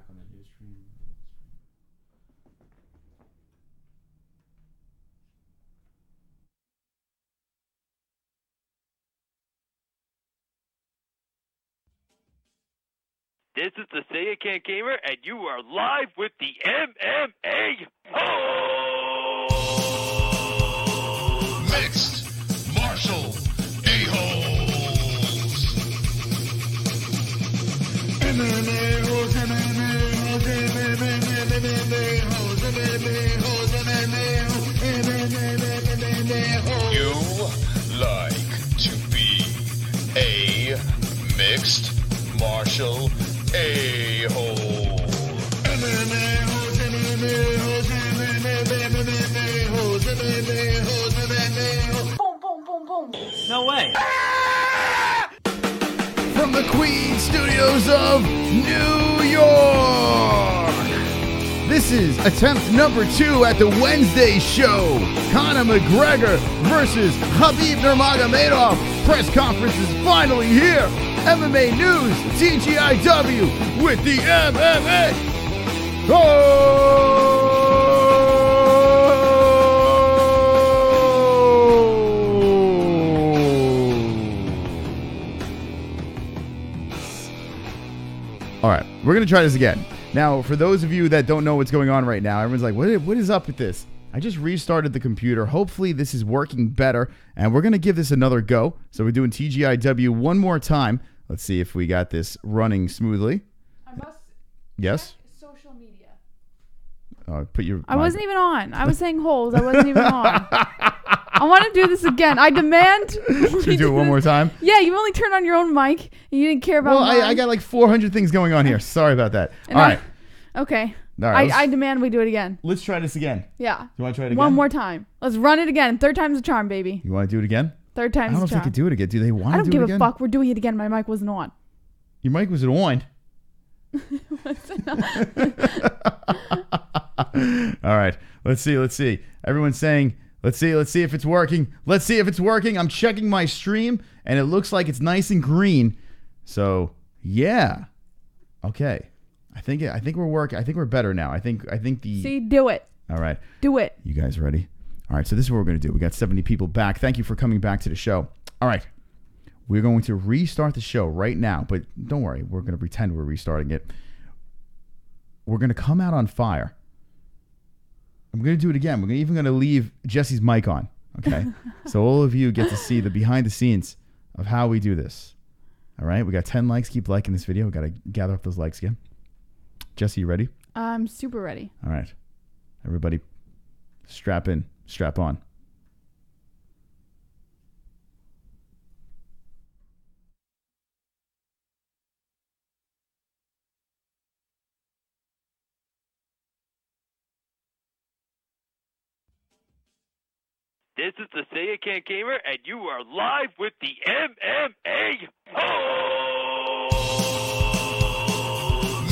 back on the new stream. This is the Say It Can't Gamer, and you are live with the MMA-Holes! Mixed martial a-holes. MMA-Holes, MMA-Holes, MMA-Holes, MMA-Holes, MMA-Holes. You like to be a mixed martial a-hole. MMA-Holes, MMA-Holes, MMA-Holes, MMA-Holes, MMA-Holes. Boom, boom, boom, boom. No way. From the Queen Studios of New York, this is attempt number 2 at the Wednesday show. Conor McGregor versus Khabib Nurmagomedov. Press conference is finally here. MMA News, TGIW with the MMA. All right, we're going to try this again. Now, for those of you that don't know what's going on right now, everyone's like, what is up with this? I just restarted the computer. Hopefully this is working better, and we're going to give this another go. So we're doing TGIW one more time. Let's see if we got this running smoothly. I must Yes? check social media. Put your. I wasn't even on. I was saying holes. I wasn't even on. I want to do this again. I demand. Should we do it one more time? Yeah, you only turned on your own mic. And you didn't care about Well, mine. I got like 400 things going on here. Sorry about that. And All right. Okay. All right, I demand we do it again. Let's try this again. Yeah. You want to try it again? One more time. Let's run it again. Third time's a charm, baby. You want to do it again? Third I time's don't know a if they charm. could do it again. Do they want I to don't do it give again? a fuck. We're doing it again. My mic wasn't on. Your mic was on. All right. Let's see. Everyone's saying, let's see if it's working. Let's see if it's working. I'm checking my stream, and it looks like it's nice and green. So, yeah. Okay. I think we're working. I think we're better now. I think the... See, do it. All right. Do it. You guys ready? All right, so this is what we're going to do. We got 70 people back. Thank you for coming back to the show. All right. We're going to restart the show right now, but don't worry. We're going to pretend we're restarting it. We're going to come out on fire. I'm going to do it again. We're even going to leave Jesse's mic on, okay? So all of you get to see the behind the scenes of how we do this. All right? We got 10 likes. Keep liking this video. We got to gather up those likes again. Jesse, you ready? I'm super ready. All right. Everybody, strap in, strap on. This is the Say It Can't Gamer, and you are live with the MMA-Holes!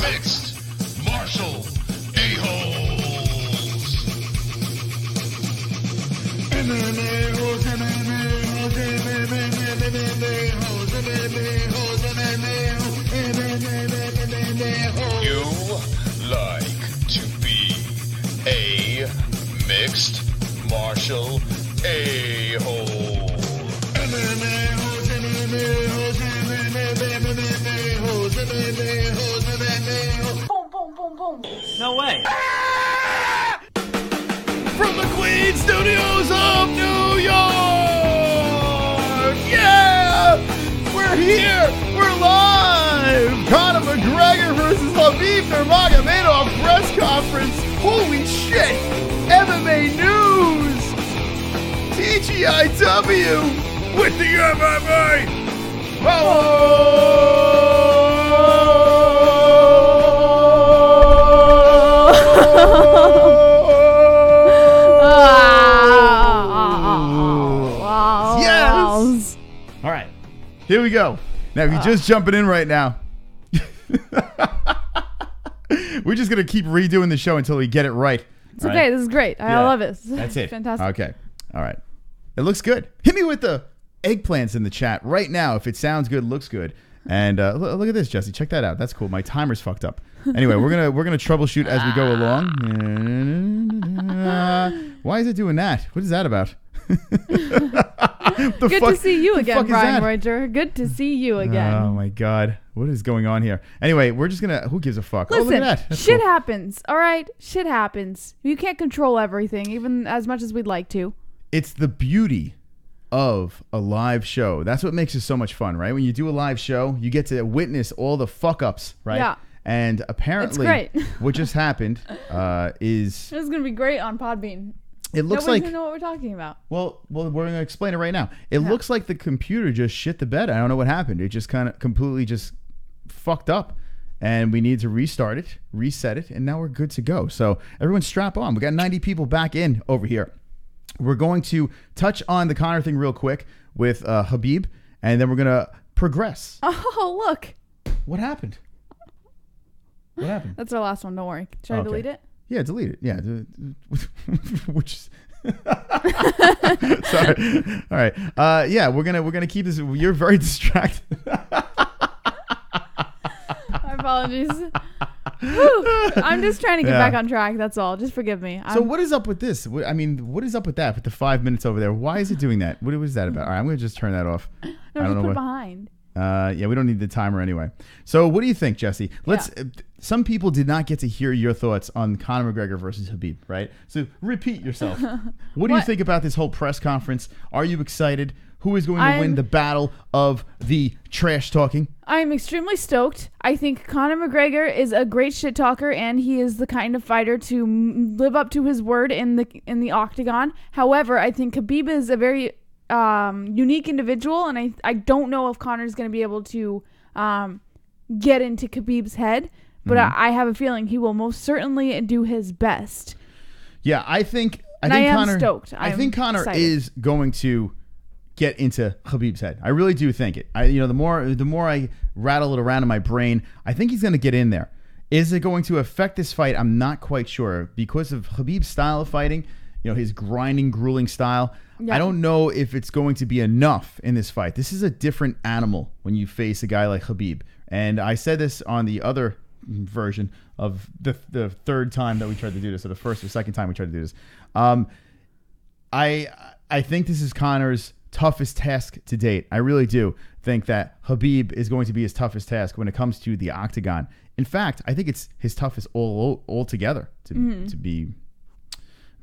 Mixed martial a-holes. MMA-Holes, MMA-Holes, MMA-Holes, MMA-Holes, MMA-Holes. You like to be a mixed martial a-hole. MMA-Holes, MMA-Holes, MMA-Holes, MMA-Holes, MMA-Holes. Boom, boom, boom, boom. No way. From the Queen Studios of New York! Yeah! We're here! We're live! Conor McGregor versus Khabib Nurmagomedov press conference. Holy shit! MMA News! TGIW with the MMA! Wow. Yes! All right, here we go. Now, if you're just jumping in right now, we're just going to keep redoing the show until we get it right. It's okay. This is great. I love it. That's it. Fantastic. Okay. All right. It looks good. Hit me with the eggplants in the chat right now if it sounds good, looks good. And look at this, Jesse. Check that out. That's cool. My timer's fucked up. Anyway, we're gonna troubleshoot as we go along. Why is it doing that? What is that about? Good to see you again, Brian Reuter. Good to see you again. Oh my God, what is going on here? Anyway, we're just gonna. Who gives a fuck? Listen, look at that. That's shit cool. happens. All right, shit happens. You can't control everything, even as much as we'd like to. It's the beauty of a live show. That's what makes it so much fun, right? When you do a live show, you get to witness all the fuck ups, right? Yeah. And apparently, what just happened is... This is going to be great on Podbean. It looks Nobody's like... going to know what we're talking about. Well, we're going to explain it right now. It looks like the computer just shit the bed. I don't know what happened. It just kind of completely just fucked up. And we need to restart it, reset it, and now we're good to go. So everyone strap on. We got 90 people back in over here. We're going to touch on the Conor thing real quick with Khabib, and then we're going to progress. Oh, look. What happened? What happened? That's our last one. Don't worry. Should I delete it? Yeah, delete it. Yeah. Which is... Sorry. All right. Yeah, we're gonna keep this. You're very distracted. My apologies. I'm just trying to get back on track. That's all. Just forgive me. So what is up with this? I mean, what is up with that? With the 5 minutes over there? Why is it doing that? What was that about? All right, I'm gonna just turn that off. No, I don't know put what. it behind. Yeah, we don't need the timer anyway. So what do you think, Jesse? Some people did not get to hear your thoughts on Conor McGregor versus Khabib, right? So repeat yourself. What do you think about this whole press conference? Are you excited? Who is going to win the battle of the trash talking? I'm extremely stoked. I think Conor McGregor is a great shit talker, and he is the kind of fighter to live up to his word in the octagon. However, I think Khabib is a very unique individual, and I don't know if Conor's going to be able to get into Khabib's head, but I have a feeling he will most certainly do his best. Yeah, I think Conor, stoked. I think Conor is going to get into Khabib's head. I really do think it. The more I rattle it around in my brain, I think he's going to get in there. Is it going to affect this fight? I'm not quite sure because of Khabib's style of fighting. His grinding, grueling style. Yeah. I don't know if it's going to be enough in this fight. This is a different animal when you face a guy like Khabib. And I said this on the other version of the third time that we tried to do this, or the first or second time we tried to do this. I think this is Conor's toughest task to date. I really do think that Khabib is going to be his toughest task when it comes to the octagon. In fact, I think it's his toughest altogether, to be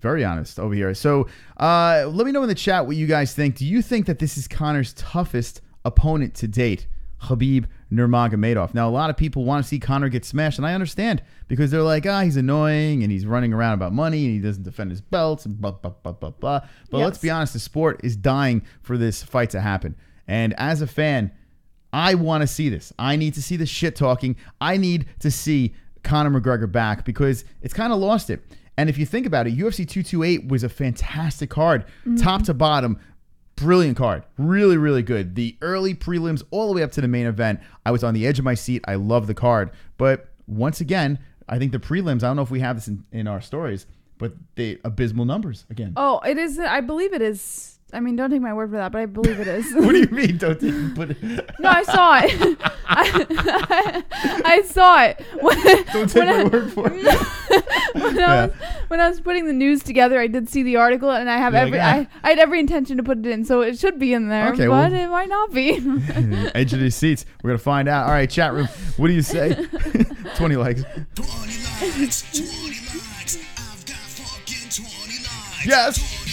very honest over here. So let me know in the chat what you guys think. Do you think that this is Conor's toughest opponent to date? Khabib Nurmagomedov. Now, a lot of people want to see Conor get smashed, and I understand because they're like, he's annoying and he's running around about money and he doesn't defend his belts and blah, blah, blah, blah, blah. But let's be honest, the sport is dying for this fight to happen. And as a fan, I want to see this. I need to see the shit talking. I need to see Conor McGregor back because it's kind of lost it. And if you think about it, UFC 228 was a fantastic card, top to bottom. Brilliant card. Really, really good. The early prelims all the way up to the main event. I was on the edge of my seat. I love the card. But once again, I think the prelims, I don't know if we have this in our stories, but the abysmal numbers again. Oh, it is. I believe it is. I mean, don't take my word for that, but I believe it is. What do you mean? Don't take No, I saw it. I saw it. Don't take my word for it. When I was putting the news together, I did see the article, and I had every intention to put it in, so it should be in there. Okay, but it might not be. Edge of these seats. We're gonna find out. All right, chat room. What do you say? 20 likes. 20 likes. 20 likes. I've got fucking 20 likes. Yes.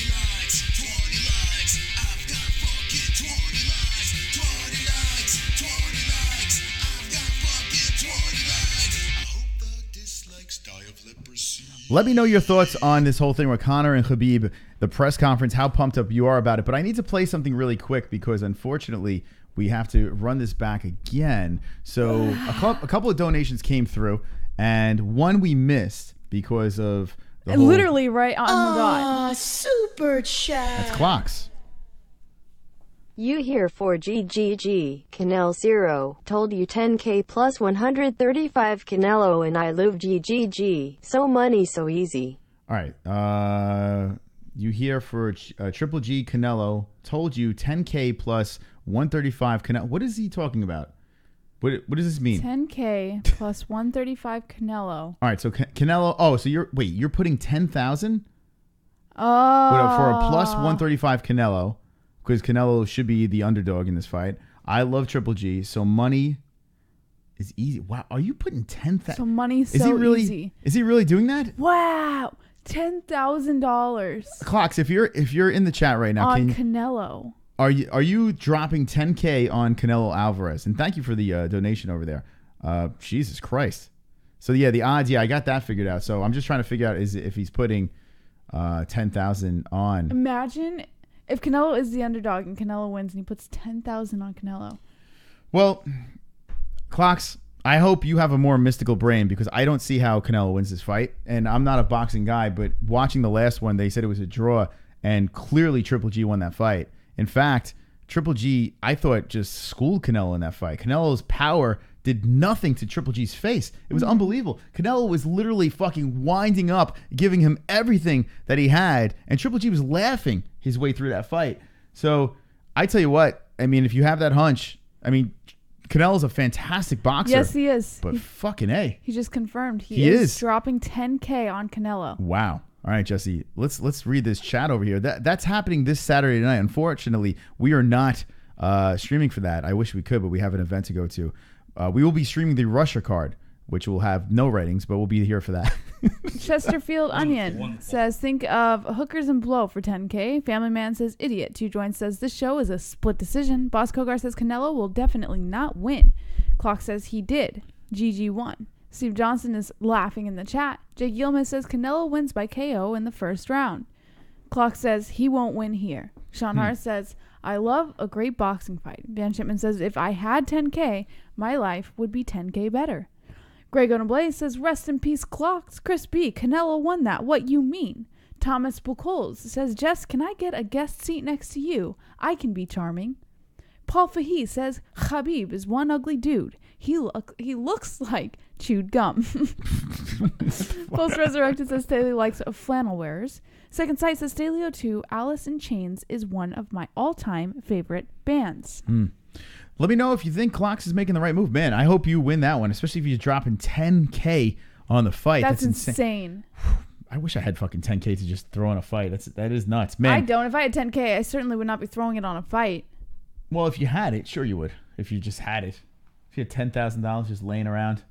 Let me know your thoughts on this whole thing with Conor and Khabib, the press conference, how pumped up you are about it. But I need to play something really quick because, unfortunately, we have to run this back again. So a couple of donations came through, and one we missed because of the whole... Literally right on the dot. Super chat. That's clocks. You here for GGG, Canelo 0, told you 10k plus 135 Canelo and I love GGG, so money so easy. Alright, you here for Triple G Canelo, told you 10k plus 135 Canelo. What is he talking about? What does this mean? 10K plus 135 Canelo. All right, so Canelo. Oh, so you're putting 10,000 Oh. for a plus 135 Canelo, because Canelo should be the underdog in this fight. I love Triple G, so money is easy. Wow, are you putting 10,000? So money's Is he so really? easy. Is he really doing that? Wow. $10,000 Clocks, if you're in the chat right now, on Canelo. Are you dropping 10K on Canelo Alvarez? And thank you for the donation over there. Jesus Christ. So yeah, the odds. Yeah, I got that figured out. So I'm just trying to figure out if he's putting 10,000 on. Imagine if Canelo is the underdog and Canelo wins and he puts 10,000 on Canelo. Well, Clocks, I hope you have a more mystical brain, because I don't see how Canelo wins this fight. And I'm not a boxing guy, but watching the last one, they said it was a draw, and clearly Triple G won that fight. In fact, Triple G, I thought, just schooled Canelo in that fight. Canelo's power did nothing to Triple G's face. It was unbelievable. Canelo was literally fucking winding up, giving him everything that he had, and Triple G was laughing his way through that fight. So I tell you what, I mean, if you have that hunch, I mean, Canelo's a fantastic boxer. Yes, he is. But fucking A. He just confirmed he is dropping 10K on Canelo. Wow. All right, Jesse, let's read this chat over here. That's happening this Saturday night. Unfortunately, we are not streaming for that. I wish we could, but we have an event to go to. We will be streaming the Russia card, which will have no ratings, but we'll be here for that. Chesterfield Onion says, think of Hookers and Blow for 10K. Family Man says, idiot. Two Joints says, this show is a split decision. Boss Kogar says, Canelo will definitely not win. Clock says, he did. GG won. Steve Johnson is laughing in the chat. Jake Yilmaz says Canelo wins by KO in the first round. Clock says he won't win here. Sean Hart says, I love a great boxing fight. Van Shipman says, if I had 10K, my life would be 10K better. Greg O'Nablaze says, rest in peace, Clocks. Chris B, Canelo won that. What you mean? Thomas Buchholz says, Jess, can I get a guest seat next to you? I can be charming. Paul Fahey says, Khabib is one ugly dude. He looks like chewed gum. Pulse Resurrected says Staley likes flannel wearers. Second Sight says Staley 2, Alice in Chains is one of my all-time favorite bands. Let me know if you think Clocks is making the right move. Man, I hope you win that one, especially if you're dropping 10K on the fight. That's insane. I wish I had fucking 10K to just throw on a fight. That is nuts, man. I don't. If I had 10K, I certainly would not be throwing it on a fight. Well, if you had it, sure you would. If you just had it. If you had $10,000 just laying around,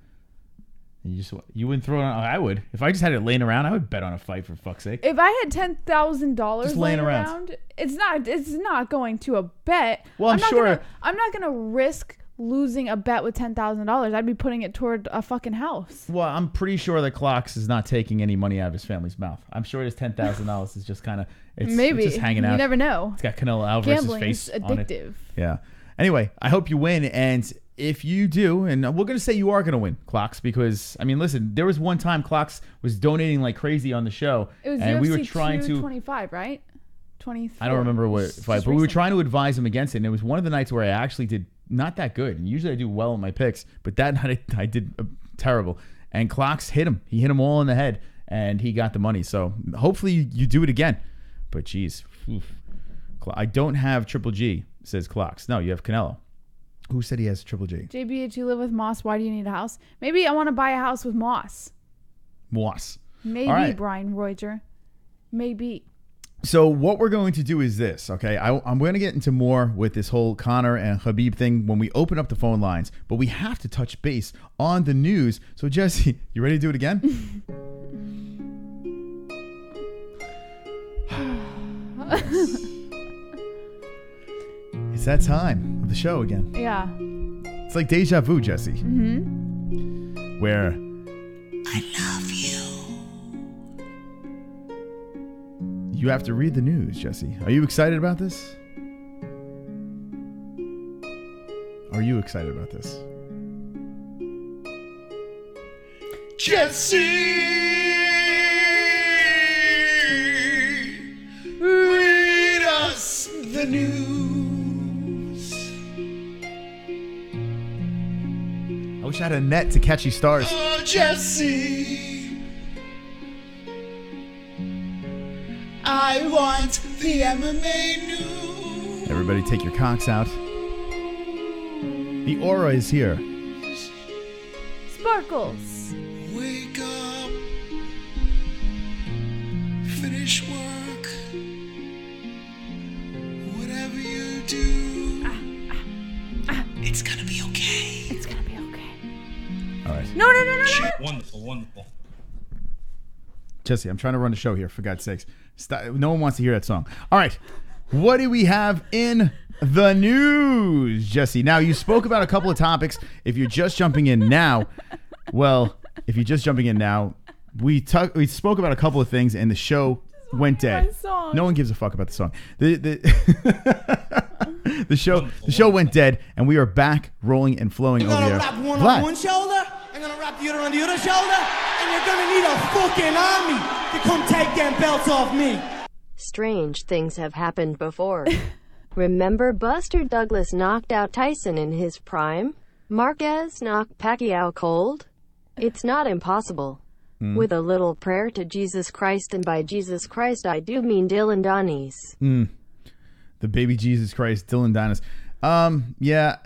and you wouldn't throw it on. I would. If I just had it laying around, I would bet on a fight, for fuck's sake. If I had $10,000 laying around, it's not going to a bet. Well, I'm sure. I'm not gonna risk losing a bet with $10,000. I'd be putting it toward a fucking house. Well, I'm pretty sure that Clocks is not taking any money out of his family's mouth. I'm sure his $10,000 is just kind of it's just hanging out. You never know. It's got Canelo Alvarez's Gambling face is addictive. on it. Yeah. Anyway, I hope you win, and if you do, and we're going to say you are going to win, Clocks, because, I mean, listen, there was one time Clocks was donating like crazy on the show. It was and UFC we were trying 225, right? 24. I don't remember what fight, but we were trying to advise him against it, and it was one of the nights where I actually did not that good. And usually I do well in my picks, but that night I did terrible. And Clocks hit him. He hit him all in the head, and he got the money. So hopefully you do it again. But, geez, I don't have Triple G, says Clocks. No, you have Canelo. Who said he has Triple G? JBH, you live with Moss. Why do you need a house? Maybe I want to buy a house with Moss. Maybe, right. Brian Reuter. Maybe. So what we're going to do is this, okay? I'm going to get into more with this whole Conor and Khabib thing when we open up the phone lines. But we have to touch base on the news. So, Jesse, you ready to do it again? It's that time of the show again. Yeah. It's like deja vu, Jesse. Mm-hmm. Where I love you. You have to read the news, Jesse. Are you excited about this? Are you excited about this? Jesse, read us the news. I wish I had a net to catch these stars. Oh, Jesse, I want the MMA news. Everybody take your cocks out. The aura is here. Sparkles. Wake up, finish work, whatever you do, it's gonna be okay. It's gonna be okay. All right. No. Wonderful. Jesse, I'm trying to run the show here, for God's sakes. Stop. No one wants to hear that song. All right. What do we have in the news, Jesse? Now, you spoke about a couple of topics. If you're just jumping in now, we spoke about a couple of things, and the show went dead. No one gives a fuck about the song. The show went dead, and we are back rolling and flowing over here. You're gonna wrap one on one shoulder, I'm gonna wrap the other on the other shoulder, and you're gonna need a fucking army to come take them belts off me. Strange things have happened before. Remember Buster Douglas knocked out Tyson in his prime? Marquez knocked Pacquiao cold? It's not impossible. With a little prayer to Jesus Christ, and by Jesus Christ I do mean Dylan Donnies. The baby Jesus Christ, Dylan Donnies. Yeah.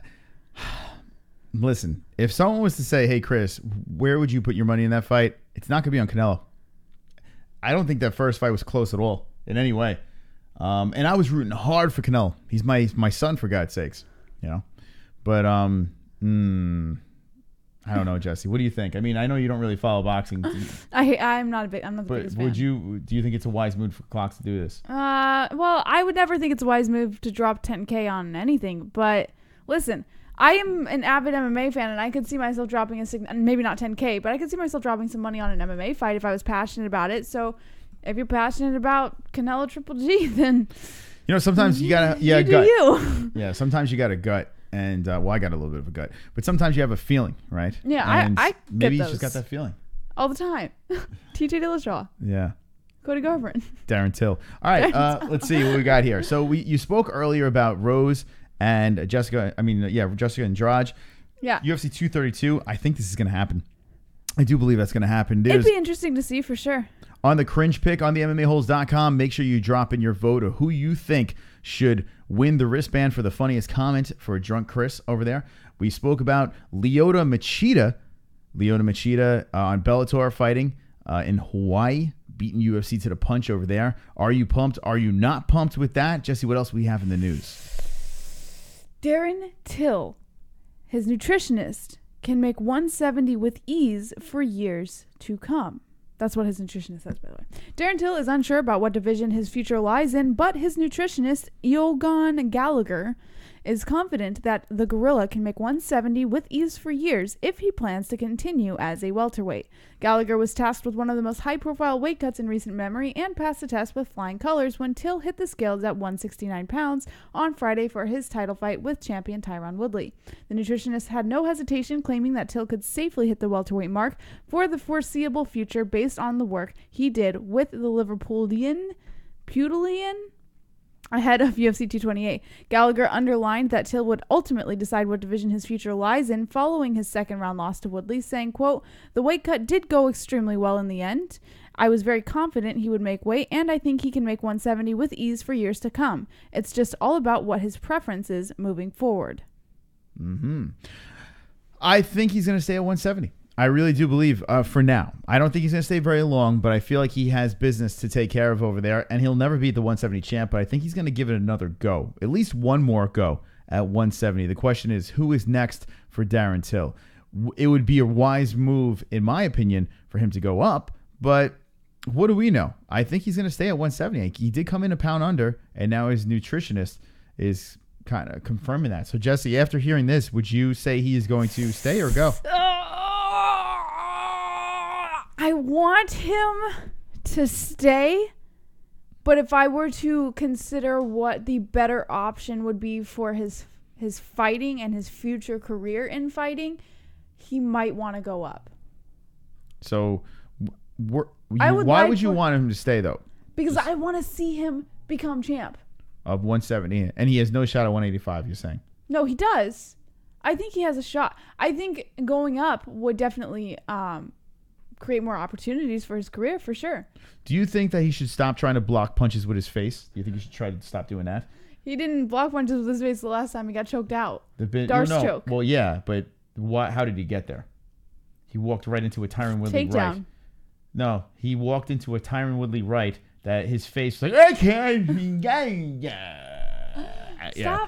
Listen, if someone was to say, hey, Chris, where would you put your money in that fight? It's not going to be on Canelo. I don't think that first fight was close at all in any way. And I was rooting hard for Canelo. He's my son, for God's sakes, But I don't know, Jesse. What do you think? I mean, I know you don't really follow boxing. I'm not the biggest fan. Do you think it's a wise move for Clocks to do this? Well, I would never think it's a wise move to drop 10K on anything. But listen, I am an avid MMA fan, and I could see myself dropping maybe not 10K, but I could see myself dropping some money on an MMA fight if I was passionate about it. So if you're passionate about Canelo Triple G, then sometimes you gotta gut. Yeah, sometimes you got a gut, and I got a little bit of a gut, but sometimes you have a feeling, right? Yeah, and I maybe get you just got that feeling all the time. TJ Dillashaw. Yeah. Cody Garbrandt. Darren Till. All right, let's see what we got here. So you spoke earlier about Rose and Jessica Andrade. Yeah. UFC 232. I think this is going to happen. I do believe that's going to happen. It'd be interesting to see for sure. On the cringe pick on the MMA-Holes.com, make sure you drop in your vote of who you think should win the wristband for the funniest comment for Drunk Chris over there. We spoke about Lyoto Machida on Bellator fighting in Hawaii, beating UFC to the punch over there. Are you pumped? Are you not pumped with that? Jesse, what else we have in the news? Darren Till, his nutritionist, can make 170 with ease for years to come. That's what his nutritionist says, by the way. Darren Till is unsure about what division his future lies in, but his nutritionist, Eogan Gallagher, is confident that the gorilla can make 170 with ease for years if he plans to continue as a welterweight. Gallagher was tasked with one of the most high-profile weight cuts in recent memory and passed the test with flying colors when Till hit the scales at 169 pounds on Friday for his title fight with champion Tyron Woodley. The nutritionist had no hesitation claiming that Till could safely hit the welterweight mark for the foreseeable future based on the work he did with the Liverpoolian ahead of UFC 228. Gallagher underlined that Till would ultimately decide what division his future lies in following his second-round loss to Woodley, saying, quote, "The weight cut did go extremely well in the end. I was very confident he would make weight, and I think he can make 170 with ease for years to come. It's just all about what his preference is moving forward." I think he's going to stay at 170. I really do believe for now. I don't think he's going to stay very long, but I feel like he has business to take care of over there, and he'll never beat the 170 champ, but I think he's going to give it another go, at least one more go at 170. The question is, who is next for Darren Till? It would be a wise move, in my opinion, for him to go up, but what do we know? I think he's going to stay at 170. He did come in a pound under, and now his nutritionist is kind of confirming that. So, Jesse, after hearing this, would you say he is going to stay or go? I want him to stay, but if I were to consider what the better option would be for his fighting and his future career in fighting, he might want to go up. So, why would you want him to stay, though? Because I want to see him become champ. Of 170, and he has no shot at 185, you're saying? No, he does. I think he has a shot. I think going up would definitely create more opportunities for his career, for sure. Do you think that he should stop trying to block punches with his face? Do you think he should try to stop doing that? He didn't block punches with his face the last time he got choked out. Darce choke. Well, yeah, but how did he get there? He walked right into a Tyron Woodley right. Takedown. No, he walked into a Tyron Woodley right that his face was like, okay.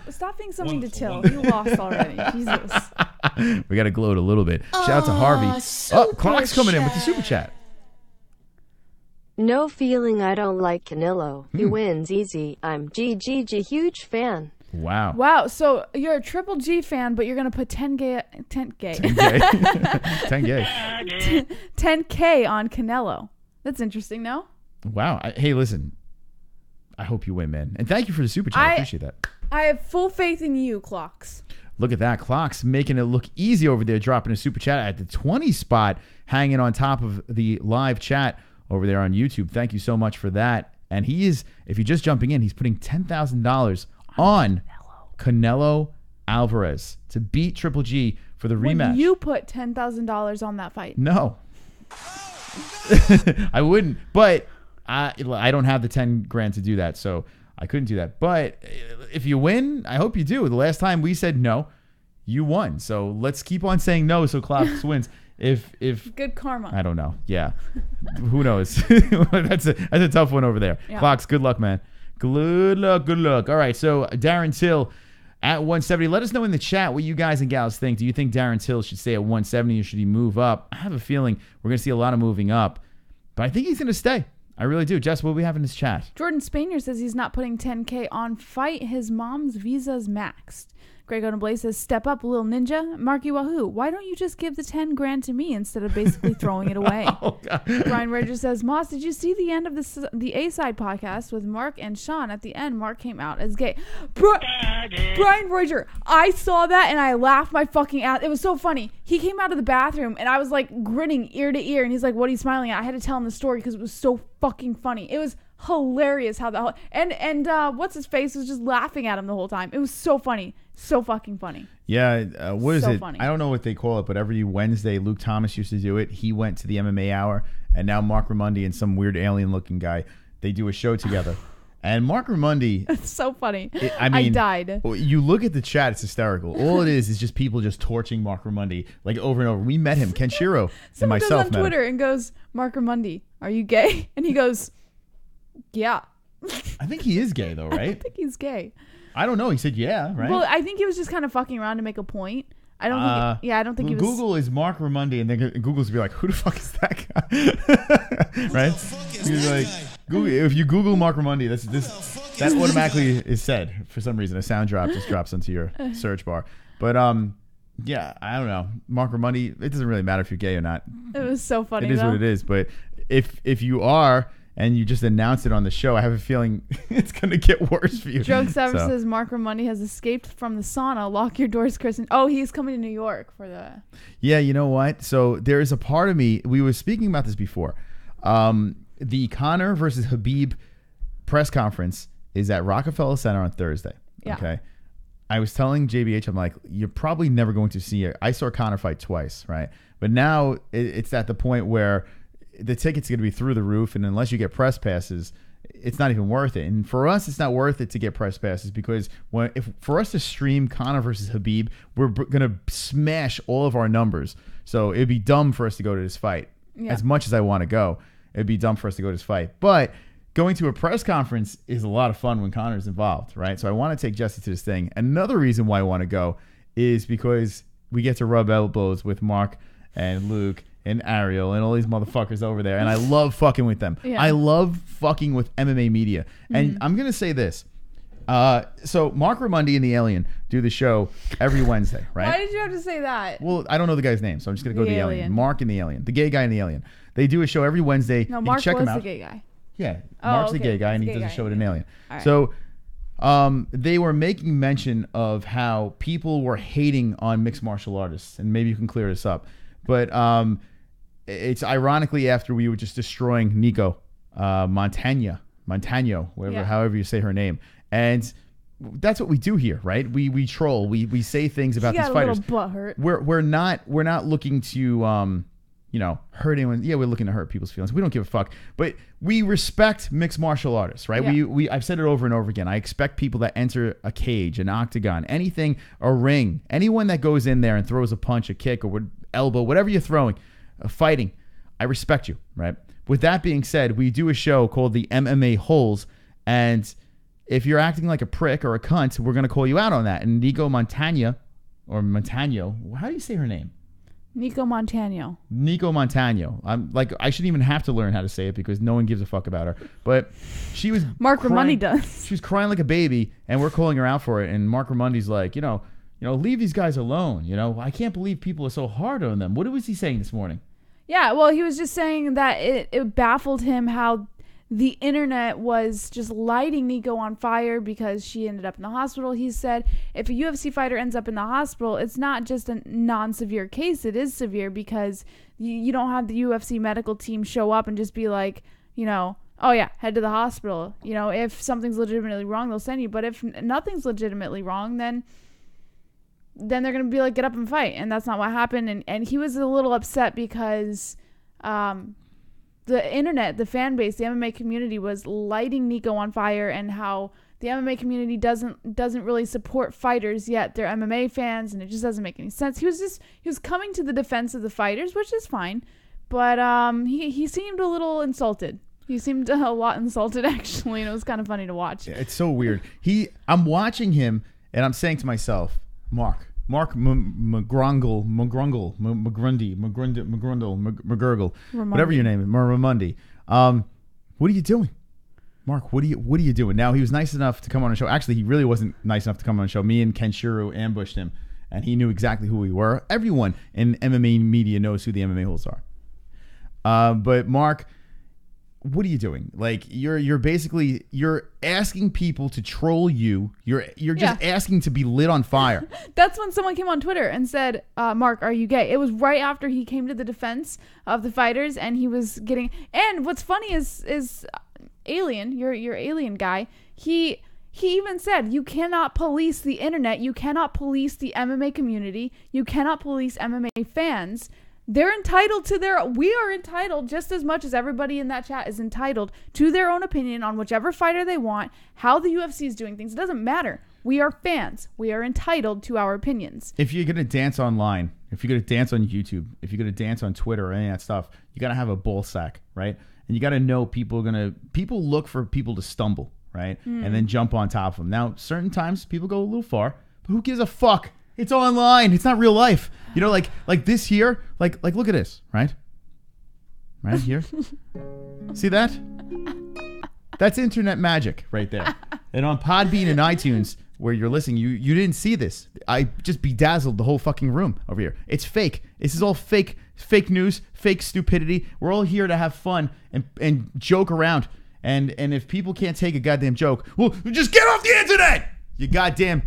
Stop being something to Till. You lost already. Jesus. We got to gloat a little bit. Shout out to Harvey. Clock's coming in with the super chat. No feeling I don't like Canelo. He wins easy. I'm GGG huge fan. Wow. Wow. So you're a Triple G fan, but you're gonna put 10K on Canelo. That's interesting, no? Wow. Hey, listen. I hope you win, man. And thank you for the super chat. I appreciate that. I have full faith in you, Clocks. Look at that. Clocks making it look easy over there, dropping a super chat at the 20 spot, hanging on top of the live chat over there on YouTube. Thank you so much for that. And he is, if you're just jumping in, he's putting $10,000 on Canelo Alvarez to beat Triple G for the rematch. Would you put $10,000 on that fight? No. I wouldn't. But I don't have the 10 grand to do that, so I couldn't do that. But if you win, I hope you do. The last time we said no, you won. So let's keep on saying no so Clocks wins. If good karma. I don't know. Yeah. Who knows? That's a tough one over there. Yeah. Clocks, good luck, man. Good luck. All right, so Darren Till at 170. Let us know in the chat what you guys and gals think. Do you think Darren Till should stay at 170 or should he move up? I have a feeling we're going to see a lot of moving up, but I think he's going to stay. I really do. Jess, what do we have in this chat? Jordan Spanier says he's not putting 10K on fight. His mom's visa's maxed. Greg Onablaze says, step up, little ninja. Marky Wahoo, why don't you just give the 10 grand to me instead of basically throwing it away? Brian Rogers says, Moss, did you see the end of the A-Side podcast with Mark and Sean? At the end, Mark came out as gay. Brian Rogers, I saw that and I laughed my fucking ass. It was so funny. He came out of the bathroom and I was like grinning ear to ear and he's like, what are you smiling at? I had to tell him the story because it was so fucking funny. It was hilarious how the whole and what's his face was just laughing at him the whole time. It was so funny. So fucking funny. Yeah, what is so it? Funny. I don't know what they call it, but every Wednesday, Luke Thomas used to do it. He went to the MMA Hour, and now Mark Ramundi and some weird alien-looking guy, they do a show together. And Mark Ramundi... It's so funny. I died. You look at the chat, it's hysterical. All it is just people just torching Mark Ramundi, like over and over. We met him, Kenshiro and myself goes on Twitter and goes, Mark Ramundi, are you gay? And he goes, yeah. I think he is gay, though, right? I think he's gay. I don't know. He said, yeah, right? Well, I think he was just kind of fucking around to make a point. I don't think he was... Google is Mark Ramundi, and then Google's be like, who the fuck is that guy? Right? He's like, Google, if you Google Mark Ramundi, that automatically is said. For some reason, a sound drop just drops into your search bar. But, yeah, I don't know. Mark Ramundi, it doesn't really matter if you're gay or not. It was so funny, It is what it is. But if you are... and you just announced it on the show, I have a feeling it's going to get worse for you. Drug Saver says Mark Ramundi has escaped from the sauna. Lock your doors, Chris. He's coming to New York for the... Yeah, you know what? So there is a part of me, we were speaking about this before. The Conor versus Khabib press conference is at Rockefeller Center on Thursday. Yeah. Okay. I was telling JBH, I'm like, you're probably never going to see it. I saw Conor fight twice, right? But now it's at the point where the tickets are going to be through the roof, and unless you get press passes, it's not even worth it. And for us, it's not worth it to get press passes because for us to stream Conor versus Khabib, we're going to smash all of our numbers. So it'd be dumb for us to go to this fight. Yeah. As much as I want to go, it'd be dumb for us to go to this fight. But going to a press conference is a lot of fun when Conor's involved, right? So I want to take Jesse to this thing. Another reason why I want to go is because we get to rub elbows with Mark and Luke and Ariel and all these motherfuckers over there. And I love fucking with them. Yeah. I love fucking with MMA media. And I'm going to say this. So Mark Ramundi and the Alien do the show every Wednesday, right? Why did you have to say that? Well, I don't know the guy's name, so I'm just going to go to the Alien. Mark and the Alien. The gay guy and the Alien. They do a show every Wednesday. No, Mark was the gay guy. Yeah. Mark's the gay guy, and he does a show with an Alien. Right. So they were making mention of how people were hating on mixed martial artists. And maybe you can clear this up. But it's ironically after we were just destroying Nico Montano, however you say her name, and that's what we do here, right? We troll, we say things about these fighters. A little butt hurt. We're not looking to hurt anyone. Yeah, we're looking to hurt people's feelings. We don't give a fuck. But we respect mixed martial artists, right? Yeah. I've said it over and over again. I expect people that enter a cage, an octagon, anything, a ring, anyone that goes in there and throws a punch, a kick, or elbow, whatever you're throwing, fighting, I respect you, right? With that being said, we do a show called the MMA-Holes, and if you're acting like a prick or a cunt, we're going to call you out on that. And Nico Montano, how do you say her name? Nico Montano. I shouldn't even have to learn how to say it because no one gives a fuck about her. But she was Mark crying, Raimondi does. She was crying like a baby, and we're calling her out for it. And Mark Raimondi's like, leave these guys alone. I can't believe people are so hard on them. What was he saying this morning? Yeah, well, he was just saying that it baffled him how the internet was just lighting Nico on fire because she ended up in the hospital. He said if a UFC fighter ends up in the hospital, it's not just a non-severe case. It is severe because you don't have the UFC medical team show up and just be like, oh yeah, head to the hospital. If something's legitimately wrong, they'll send you. But if nothing's legitimately wrong, then they're going to be like, get up and fight. And that's not what happened. And he was a little upset because the internet, the fan base, the MMA community was lighting Nico on fire, and how the MMA community doesn't really support fighters yet. They're MMA fans, and it just doesn't make any sense. He was coming to the defense of the fighters, which is fine, but he seemed a little insulted. He seemed a lot insulted, actually, and it was kind of funny to watch. Yeah, it's so weird. I'm watching him, and I'm saying to myself, Mark McGrungle, whatever your name is, Raimondi. What are you doing? Mark, what are you doing? Now, he was nice enough to come on a show. Actually, he really wasn't nice enough to come on a show. Me and Kenshiro ambushed him, and he knew exactly who we were. Everyone in MMA media knows who the MMA-Holes are. But Mark, what are you doing? Like, you're basically asking people to troll you. You're just asking to be lit on fire. That's when someone came on Twitter and said, Mark, are you gay? It was right after he came to the defense of the fighters, and he was getting. And what's funny is Alien, your Alien guy. He even said, you cannot police the internet. You cannot police the MMA community. You cannot police MMA fans. They're entitled to we are entitled just as much as everybody in that chat is entitled to their own opinion on whichever fighter they want, how the UFC is doing things. It doesn't matter. We are fans. We are entitled to our opinions. If you're going to dance online, if you're going to dance on YouTube, if you're going to dance on Twitter or any of that stuff, you got to have a ball sack, right? And you got to know people look for people to stumble, right? And then jump on top of them. Now, certain times people go a little far, but who gives a fuck? It's online. It's not real life. Like this here, like look at this, right? Right here. See that? That's internet magic right there. And on Podbean and iTunes, where you're listening, you didn't see this. I just bedazzled the whole fucking room over here. It's fake. This is all fake news, fake stupidity. We're all here to have fun and joke around. And if people can't take a goddamn joke, well, just get off the internet. You goddamn.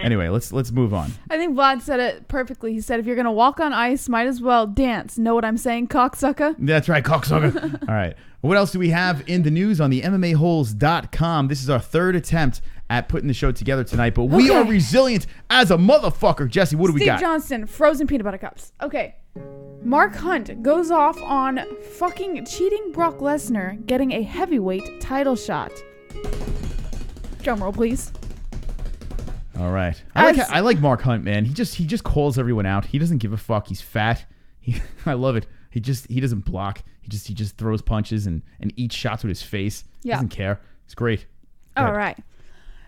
Anyway, let's move on. I think Vlad said it perfectly. He said, if you're going to walk on ice, might as well dance. Know what I'm saying, cocksucker? That's right, cocksucker. All right. What else do we have in the news on the MMAHoles.com? This is our third attempt at putting the show together tonight, but we are resilient as a motherfucker. Jesse, what do we got? Steve Johnston, frozen peanut butter cups. Okay. Mark Hunt goes off on fucking cheating Brock Lesnar getting a heavyweight title shot. Drum roll, please. All right. I like Mark Hunt, man. He just calls everyone out. He doesn't give a fuck. He's fat. I love it. He doesn't block. He just throws punches and eats shots with his face. He doesn't care. It's great. All right.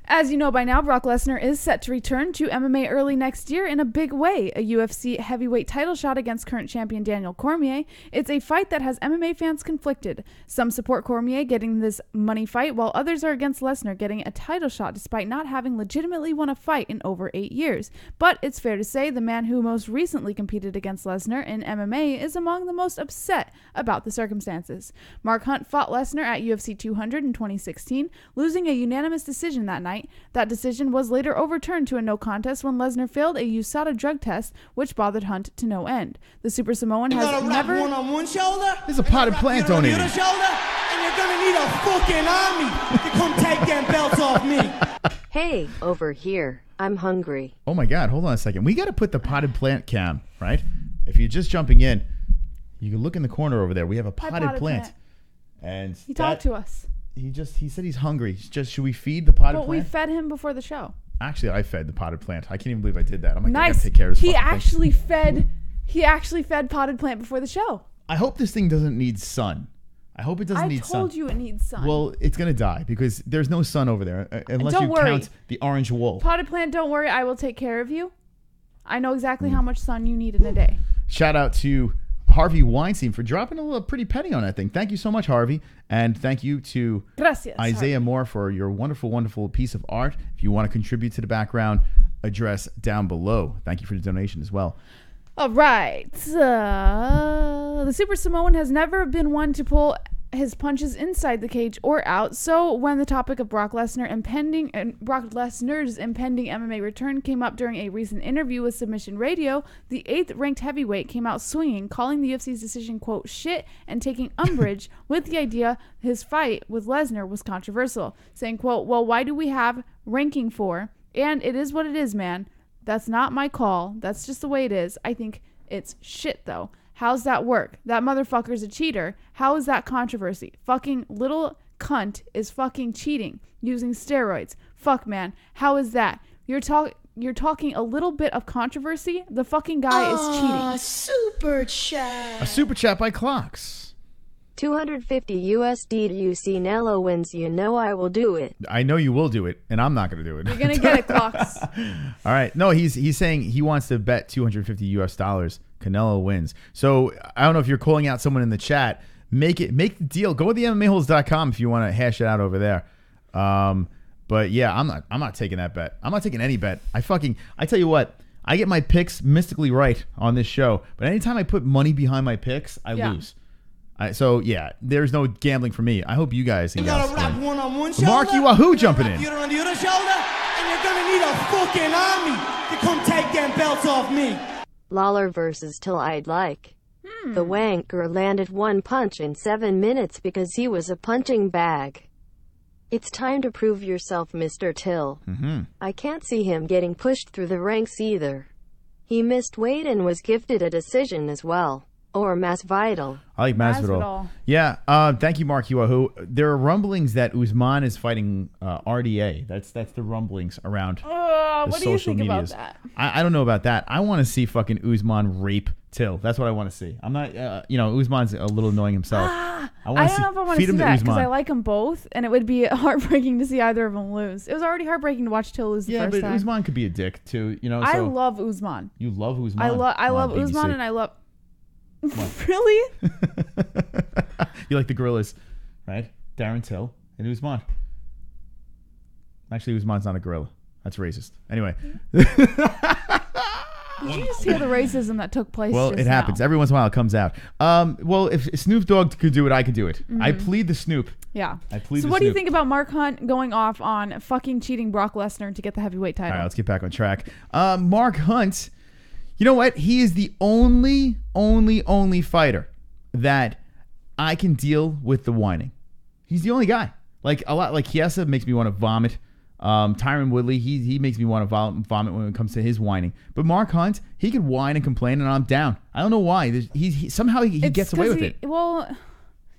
As you know by now, Brock Lesnar is set to return to MMA early next year in a big way, a UFC heavyweight title shot against current champion Daniel Cormier. It's a fight that has MMA fans conflicted. Some support Cormier getting this money fight, while others are against Lesnar getting a title shot despite not having legitimately won a fight in over 8 years. But it's fair to say the man who most recently competed against Lesnar in MMA is among the most upset about the circumstances. Mark Hunt fought Lesnar at UFC 200 in 2016, losing a unanimous decision that night. That decision was later overturned to a no contest when Lesnar failed a USADA drug test, which bothered Hunt to no end. The Super Samoan has never... One on one shoulder. This is a potted plant donating. And you're gonna need a fucking army to come take them belts off me. Hey, over here. I'm hungry. Oh my God, hold on a second. We got to put the potted plant cam, right? if you're just jumping in, you can look in the corner over there. We have a potted plant. And he talked to us. He said he's hungry. Should we feed the potted plant? Well, we fed him before the show. Actually, I fed the potted plant. I can't even believe I did that. I'm like, nice. I gotta take care of this He actually fed potted plant before the show. I hope this thing doesn't need sun. I hope it doesn't need sun. I told you it needs sun. Well, it's gonna die because there's no sun over there unless you count the orange wool. Potted plant, don't worry. I will take care of you. I know exactly how much sun you need in a day. Shout out to Harvey Weinstein for dropping a little pretty penny on that thing. Thank you so much, Harvey. And thank you to Isaiah Moore for your wonderful, wonderful piece of art. If you want to contribute to the background, address down below. Thank you for the donation as well. All right. The Super Samoan has never been one to pull his punches inside the cage or out. So when the topic of Brock Lesnar's impending MMA return came up during a recent interview with Submission Radio, the 8th ranked heavyweight came out swinging, calling the UFC's decision, quote, shit, and taking umbrage with the idea his fight with Lesnar was controversial, saying, quote, well, why do we have ranking for? And it is what it is, man. That's not my call. That's just the way it is. I think it's shit, though. How's that work? That motherfucker's a cheater. How is that controversy? Fucking little cunt is fucking cheating using steroids. Fuck, man. How is that? You're talking a little bit of controversy. The fucking guy is cheating. Super chat. A super chat by Clocks. $250 USD to UC Nello wins. You know I will do it. I know you will do it, and I'm not going to do it. You're going to get it, Clocks. All right. No, he's saying he wants to bet $250 US. Canelo wins. So I don't know if you're calling out someone in the chat. Make the deal. Go to the MMA-Holes.com if you want to hash it out over there. But yeah, I'm not taking that bet. I'm not taking any bet. I tell you what, I get my picks mystically right on this show, but anytime I put money behind my picks, I lose. So yeah, there's no gambling for me. I hope you guys can gotta rock one on one shoulder. Marky Wahoo jumping in. You're on the other shoulder, and you're gonna need a fucking army to come take them belts off me. Lawler versus Till I'd like. The wanker landed one punch in 7 minutes because he was a punching bag. It's time to prove yourself, Mr. Till. I can't see him getting pushed through the ranks either. He missed weight and was gifted a decision as well. Or Masvidal. I like Masvidal. Yeah. Thank you, Mark Wahoo. There are rumblings that Usman is fighting RDA. That's the rumblings around the what social do you think medias. about that? I don't know about that. I want to see fucking Usman rape Till. That's what I want to see. I'm not, Usman's a little annoying himself. I don't know if I want to see that because I like them both, and it would be heartbreaking to see either of them lose. It was already heartbreaking to watch Till lose the first time. Yeah, but Usman could be a dick too. I love Usman. You love Usman? I love Usman, and I love... Really? You like the gorillas, right? Darren Till and Usman. Actually, Usman's not a gorilla. That's racist. Anyway. Did you just hear the racism that took place? Well, it happens. Every once in a while it comes out. Well, if Snoop Dogg could do it, I could do it. I plead the Snoop. Yeah. I plead So the what do you Snoop. think about Mark Hunt going off on fucking cheating Brock Lesnar to get the heavyweight title? All right, let's get back on track. Mark Hunt, you know what? He is the only fighter that I can deal with the whining. He's the only guy. Like a lot, like Chiesa makes me want to vomit. Tyron Woodley, he makes me want to vomit when it comes to his whining. But Mark Hunt, he could whine and complain, and I'm down. I don't know why. He somehow gets away with it. Well,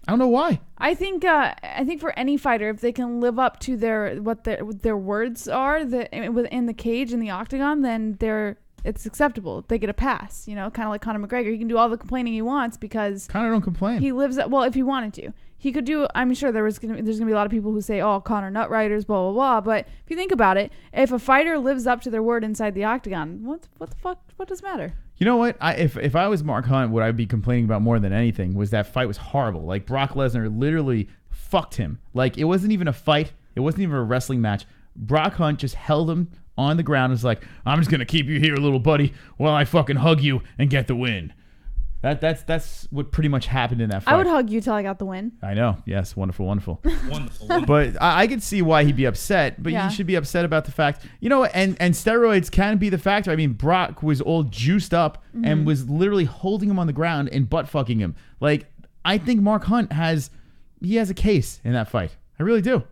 I don't know why. I think for any fighter, if they can live up to what their words are within the cage in the octagon, then it's acceptable. They get a pass, kind of like Conor McGregor. He can do all the complaining he wants because Conor don't complain. He lives at, well, if he wanted to, he could do. I'm sure there's gonna be a lot of people who say, "Oh, Conor nut riders, blah blah blah." But if you think about it, if a fighter lives up to their word inside the octagon, what the fuck? What does matter? You know what? If I was Mark Hunt, what I'd be complaining about more than anything was that fight was horrible. Like Brock Lesnar literally fucked him. Like it wasn't even a fight. It wasn't even a wrestling match. Brock Hunt just held him on the ground and was like, "I'm just gonna keep you here, little buddy, while I fucking hug you and get the win." That's what pretty much happened in that fight. I would hug you till I got the win. I know. Yes, wonderful. Wonderful. But I could see why he'd be upset. But you should be upset about the fact, and steroids can be the factor. I mean, Brock was all juiced up and was literally holding him on the ground and butt fucking him. Like, I think Mark Hunt has a case in that fight. I really do.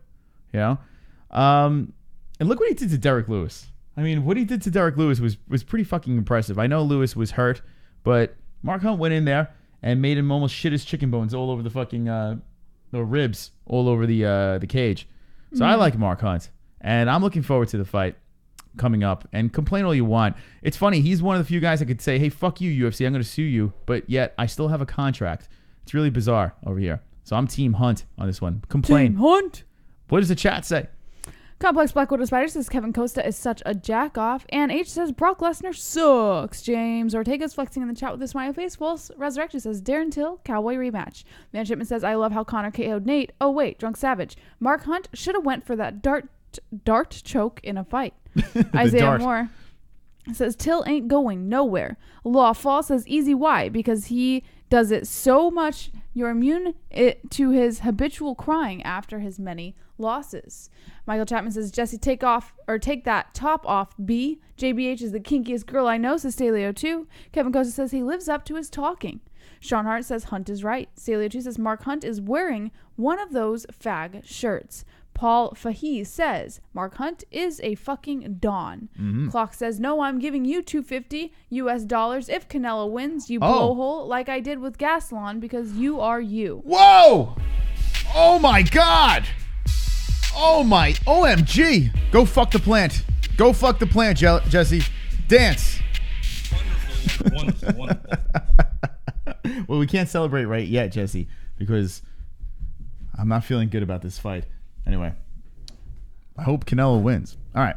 And look what he did to Derek Lewis. I mean, what he did to Derek Lewis was pretty fucking impressive. I know Lewis was hurt, but Mark Hunt went in there and made him almost shit his chicken bones all over the fucking the ribs, all over the cage. So I like Mark Hunt, and I'm looking forward to the fight coming up. And complain all you want. It's funny, he's one of the few guys that could say, hey, fuck you, UFC, I'm going to sue you, but yet I still have a contract. It's really bizarre over here. So I'm Team Hunt on this one. Complain. Team Hunt. What does the chat say? Complex Black Widow Spider says Kevin Costa is such a jack-off. And H says Brock Lesnar sucks. James Ortega's flexing in the chat with a smiley face. False Resurrection says Darren Till, Cowboy rematch. Man Shipman says, I love how Connor KO'd Nate. Oh, wait, Drunk Savage. Mark Hunt should have went for that dart choke in a fight. Isaiah Moore says Till ain't going nowhere. Law Fall says easy why? Because he does it so much you're immune to his habitual crying after his many losses. Michael Chapman says Jesse take that top off B. JBH is the kinkiest girl I know, says Stalio 2. Kevin Costa says he lives up to his talking. Sean Hart says Hunt is right. Stalio 2 says Mark Hunt is wearing one of those fag shirts. Paul Fahey says Mark Hunt is a fucking don. Clock says no, I'm giving you $250 US if Canelo wins, you blowhole, like I did with Gastelum, because you are you. Whoa! Oh my God! Oh my OMG! Go fuck the plant. Go fuck the plant, Jesse. Dance. Wonderful. Well, we can't celebrate right yet, Jesse, because I'm not feeling good about this fight. Anyway, I hope Canelo wins. All right.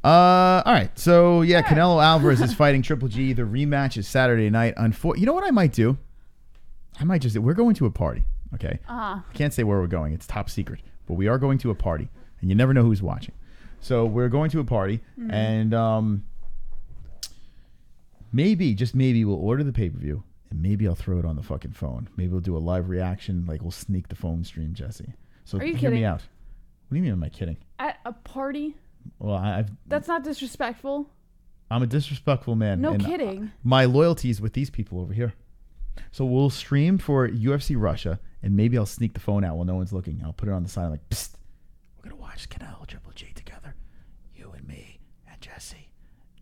All right. So, yeah, Canelo Alvarez is fighting Triple G. The rematch is Saturday night. You know what I might do? We're going to a party, okay? Can't say where we're going. It's top secret. But we are going to a party, and you never know who's watching. So we're going to a party, and maybe, just maybe, we'll order the pay-per-view, and maybe I'll throw it on the fucking phone. Maybe we'll do a live reaction, like we'll sneak the phone stream, Jesse. So are you hear kidding? me out. What do you mean am I kidding? At a party? Well, That's not disrespectful. I'm a disrespectful man. No and kidding. My loyalty is with these people over here. So we'll stream for UFC Russia, and maybe I'll sneak the phone out while no one's looking. I'll put it on the side. I'm like, psst, we're going to watch Canelo Triple G together. You and me and Jesse.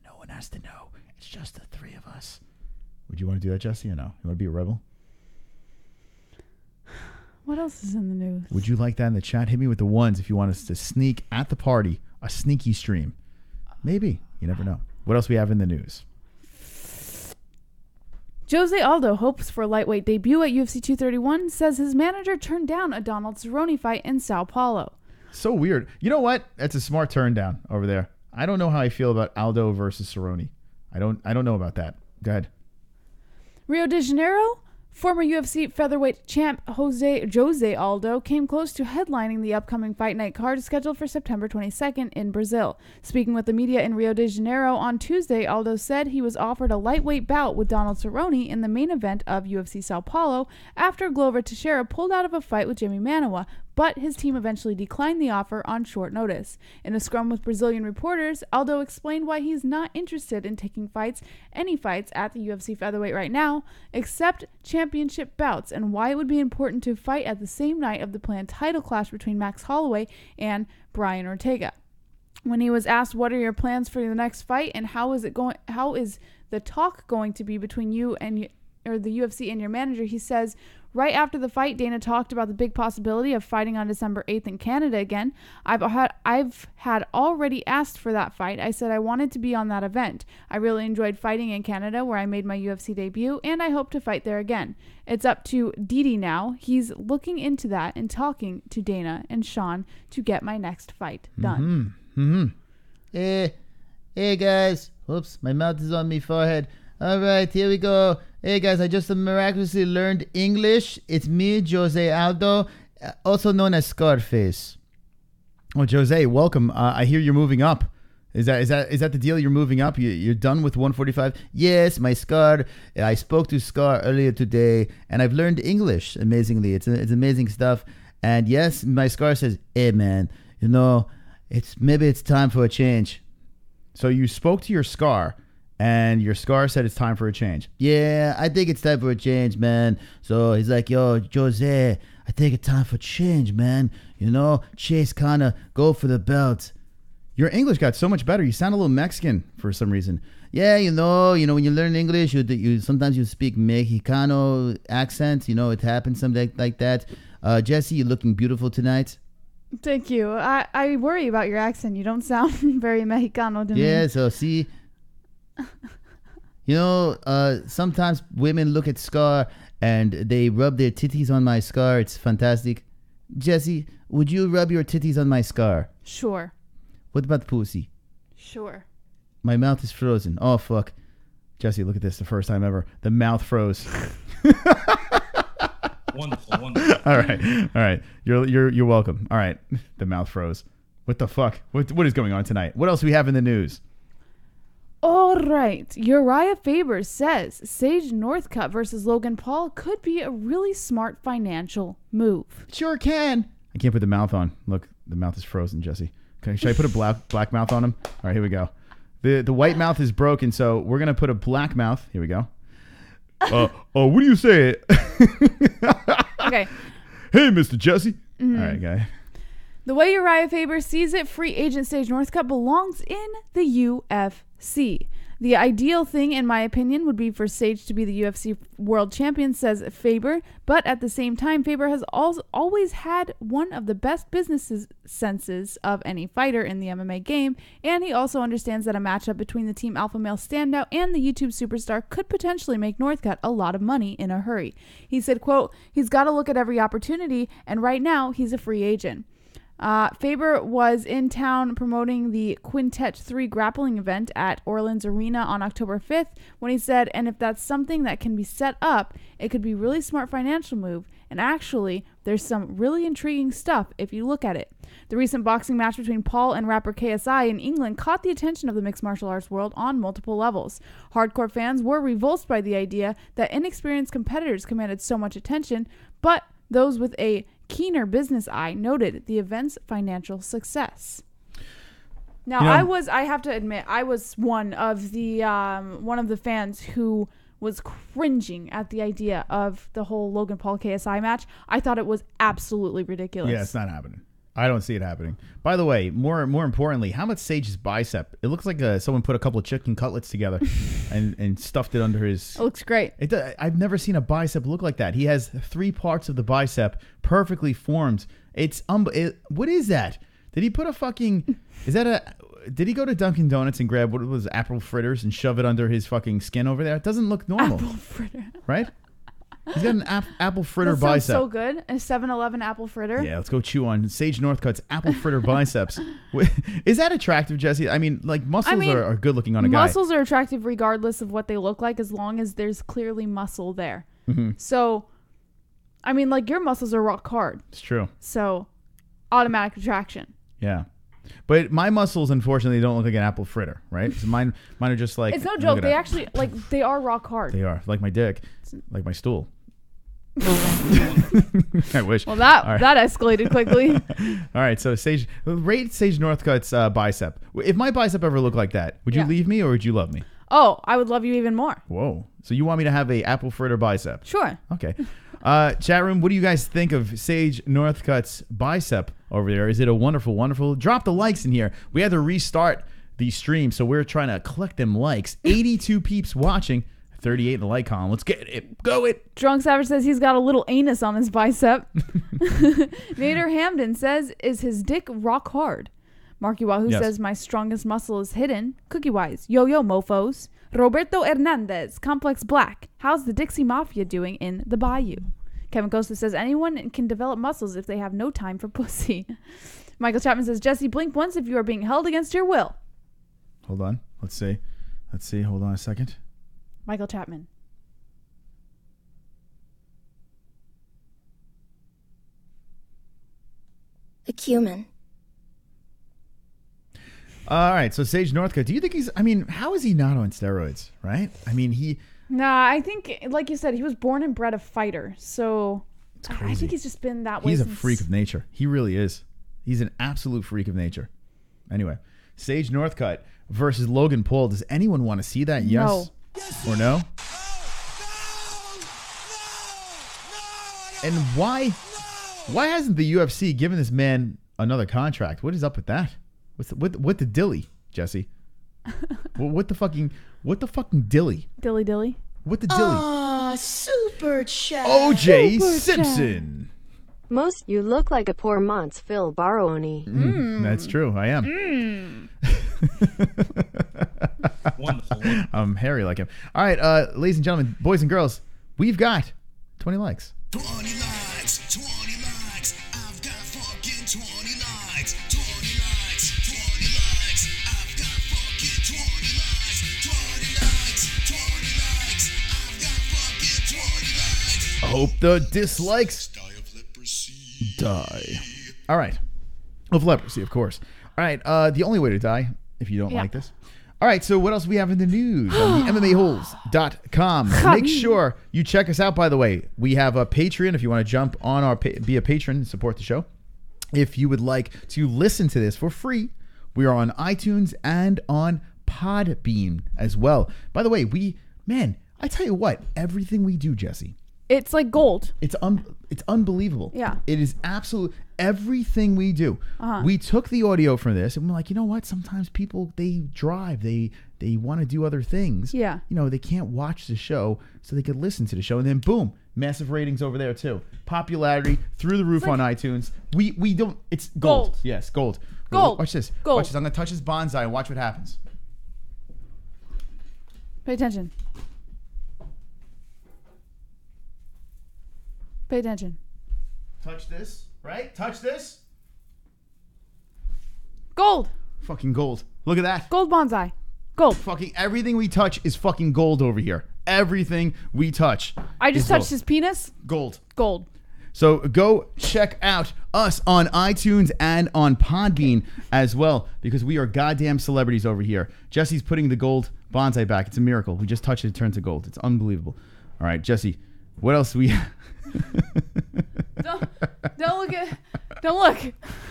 No one has to know. It's just the three of us. Would you want to do that, Jesse, or no? You want to be a rebel? What else is in the news? Would you like that in the chat? Hit me with the ones if you want us to sneak at the party, a sneaky stream. Maybe. You never know. What else we have in the news? Jose Aldo hopes for a lightweight debut at UFC 231, says his manager turned down a Donald Cerrone fight in Sao Paulo. So weird. You know what? That's a smart turn down over there. I don't know how I feel about Aldo versus Cerrone. I don't know about that. Go ahead. Rio de Janeiro? Former UFC featherweight champ Jose Aldo came close to headlining the upcoming fight night card scheduled for September 22nd in Brazil. Speaking with the media in Rio de Janeiro on Tuesday, Aldo said he was offered a lightweight bout with Donald Cerrone in the main event of UFC Sao Paulo after Glover Teixeira pulled out of a fight with Jimmy Manuwa, but his team eventually declined the offer on short notice. In a scrum with Brazilian reporters, Aldo explained why he's not interested in taking any fights at the UFC featherweight right now, except championship bouts, and why it would be important to fight at the same night of the planned title clash between Max Holloway and Brian Ortega. When he was asked what are your plans for the next fight and how is the talk going to be between you and the UFC and your manager, he says, right after the fight, Dana talked about the big possibility of fighting on December 8th in Canada again. I've had already asked for that fight. I said I wanted to be on that event. I really enjoyed fighting in Canada where I made my UFC debut, and I hope to fight there again. It's up to Didi now. He's looking into that and talking to Dana and Sean to get my next fight done. Hey guys. Oops, my mouth is on my forehead. All right, here we go. Hey guys, I just miraculously learned English. It's me, Jose Aldo, also known as Scarface. Oh, Jose, welcome. I hear you're moving up. Is that the deal? You're moving up. You're done with 145. Yes, my Scar. I spoke to Scar earlier today, and I've learned English. Amazingly, it's amazing stuff. And yes, my Scar says, "Hey man, maybe it's time for a change." So you spoke to your Scar. And your Scar said it's time for a change. Yeah, I think it's time for a change, man. So he's like, yo, Jose, I think it's time for change, man. Chase kind of go for the belt. Your English got so much better. You sound a little Mexican for some reason. Yeah, when you learn English, you sometimes you speak Mexicano accent. It happens something like that. Jesse, you're looking beautiful tonight. Thank you. I worry about your accent. You don't sound very Mexicano to me. Yeah, so see, sometimes women look at Scar and they rub their titties on my scar. It's fantastic. Jesse, would you rub your titties on my scar? Sure. What about pussy? Sure. My mouth is frozen. Oh, fuck. Jesse, look at this. The first time ever. The mouth froze. Wonderful. All right. You're welcome. All right. The mouth froze. What the fuck? What is going on tonight? What else do we have in the news? All right. Urijah Faber says Sage Northcutt versus Logan Paul could be a really smart financial move. Sure can. I can't put the mouth on. Look, the mouth is frozen, Jesse. Okay, should I put a black mouth on him? All right, here we go. The white mouth is broken, so we're going to put a black mouth. Here we go. What do you say? Okay. Hey, Mr. Jesse. All right, guy. The way Urijah Faber sees it, free agent Sage Northcutt belongs in the UFC. The ideal thing, in my opinion, would be for Sage to be the UFC world champion, says Faber. But at the same time, Faber has always had one of the best business senses of any fighter in the MMA game, and he also understands that a matchup between the Team Alpha Male standout and the YouTube superstar could potentially make Northcutt a lot of money in a hurry. He said, quote, he's got to look at every opportunity, and right now he's a free agent. Faber was in town promoting the Quintet 3 grappling event at Orleans Arena on October 5th when he said, and if that's something that can be set up, it could be a really smart financial move. And actually, there's some really intriguing stuff if you look at it. The recent boxing match between Paul and rapper KSI in England caught the attention of the mixed martial arts world on multiple levels. Hardcore fans were revulsed by the idea that inexperienced competitors commanded so much attention, but those with a keener business eye noted the event's financial success. Now, I have to admit, I was one of the fans who was cringing at the idea of the whole Logan Paul KSI match. I thought it was absolutely ridiculous. Yeah, it's not happening. I don't see it happening. By the way, more importantly, how about Sage's bicep? It looks like someone put a couple of chicken cutlets together and stuffed it under his... It looks great. I've never seen a bicep look like that. He has 3 parts of the bicep perfectly formed. It's what is that? Did he put a fucking... Did he go to Dunkin' Donuts and grab what was apple fritters and shove it under his fucking skin over there? It doesn't look normal. Apple fritter. Right? He's got an apple fritter that bicep. Sounds so good. A 7-Eleven apple fritter. Yeah, let's go chew on Sage Northcutt's apple fritter biceps. Is that attractive, Jesse? I mean, like muscles are good looking on a guy. Muscles are attractive regardless of what they look like, as long as there's clearly muscle there. Mm-hmm. So, I mean, like your muscles are rock hard. It's true. So, automatic attraction. Yeah. But my muscles, unfortunately, don't look like an apple fritter, right? So mine are just like... It's no joke. They actually, they are rock hard. They are. Like my dick. Like my stool. I wish. Well, that escalated quickly. All right, so rate Sage Northcutt's bicep. If my bicep ever looked like that, would you leave me or would you love me? Oh, I would love you even more. Whoa. So you want me to have a apple fritter bicep? Sure. Okay. Chat room, what do you guys think of Sage Northcutt's bicep over there? Is it a wonderful? Drop the likes in here. We had to restart the stream, so we're trying to collect them likes. 82 peeps watching. 38 in the like column. Let's get it. Go it. Drunk Savage says he's got a little anus on his bicep. Nader Hamden says, is his dick rock hard? Marky Wahoo says, my strongest muscle is hidden. Cookie Wise. Yo mofos. Roberto Hernandez. Complex Black. How's the Dixie Mafia doing in the Bayou? Kevin Costa says, anyone can develop muscles if they have no time for pussy. Michael Chapman says, Jesse, blink once if you are being held against your will. Hold on. Let's see. Hold on a second. Michael Chapman. A cumin. All right, so Sage Northcutt, do you think how is he not on steroids, right? I mean, Nah, I think, like you said, he was born and bred a fighter, so it's crazy. I think he's just been that way. He's a freak of nature. He really is. He's an absolute freak of nature. Anyway, Sage Northcutt versus Logan Paul. Does anyone want to see that? Yes or no? And why hasn't the UFC given this man another contract? What is up with that? With the dilly, Jesse? Well, what the fucking dilly? Dilly. What the dilly? Ah, super chat. OJ Super Simpson. You look like a poor man's Phil Baroni. That's true. I am. Wonderful. I'm hairy like him. All right, ladies and gentlemen, boys and girls, we've got 20 likes. 20 likes, 20 likes. I've got fucking 20 likes. 20 likes, 20 likes. I've got fucking 20 likes. 20 likes, 20 likes. I've got fucking 20 likes. I hope the dislikes Die of leprosy. die. All right. Of leprosy, of course. All right, the only way to die, if you don't like this. All right, so what else we have in the news on the MMAHoles.com. Make sure you check us out, by the way. We have a Patreon if you want to jump on our be a patron and support the show. If you would like to listen to this for free, we are on iTunes and on Podbean as well. By the way, I tell you what, everything we do, Jesse, It's like gold. it's unbelievable. Yeah. It is absolute. Everything we do. We took the audio from this and we're like, you know what? Sometimes people, they drive. They want to do other things. Yeah. You know, they can't watch the show, so they could listen to the show. And then boom, massive ratings over there too. Popularity through the roof on iTunes. We don't. It's gold. Gold. Yes, gold. Gold. Watch this. Gold. Watch this. I'm gonna touch this bonsai and watch what happens. Pay attention. Pay attention. Touch this. Right? Touch this. Gold. Fucking gold. Look at that. Gold bonsai. Gold. Fucking everything we touch is fucking gold over here. Everything we touch. I just is touched gold. his penis. Gold. Gold. So go check out us on iTunes and on Podbean as well, because we are goddamn celebrities over here. Jesse's putting the gold bonsai back. It's a miracle. We just touched it, it turned to gold. It's unbelievable. All right, Jesse, what else we... Don't look.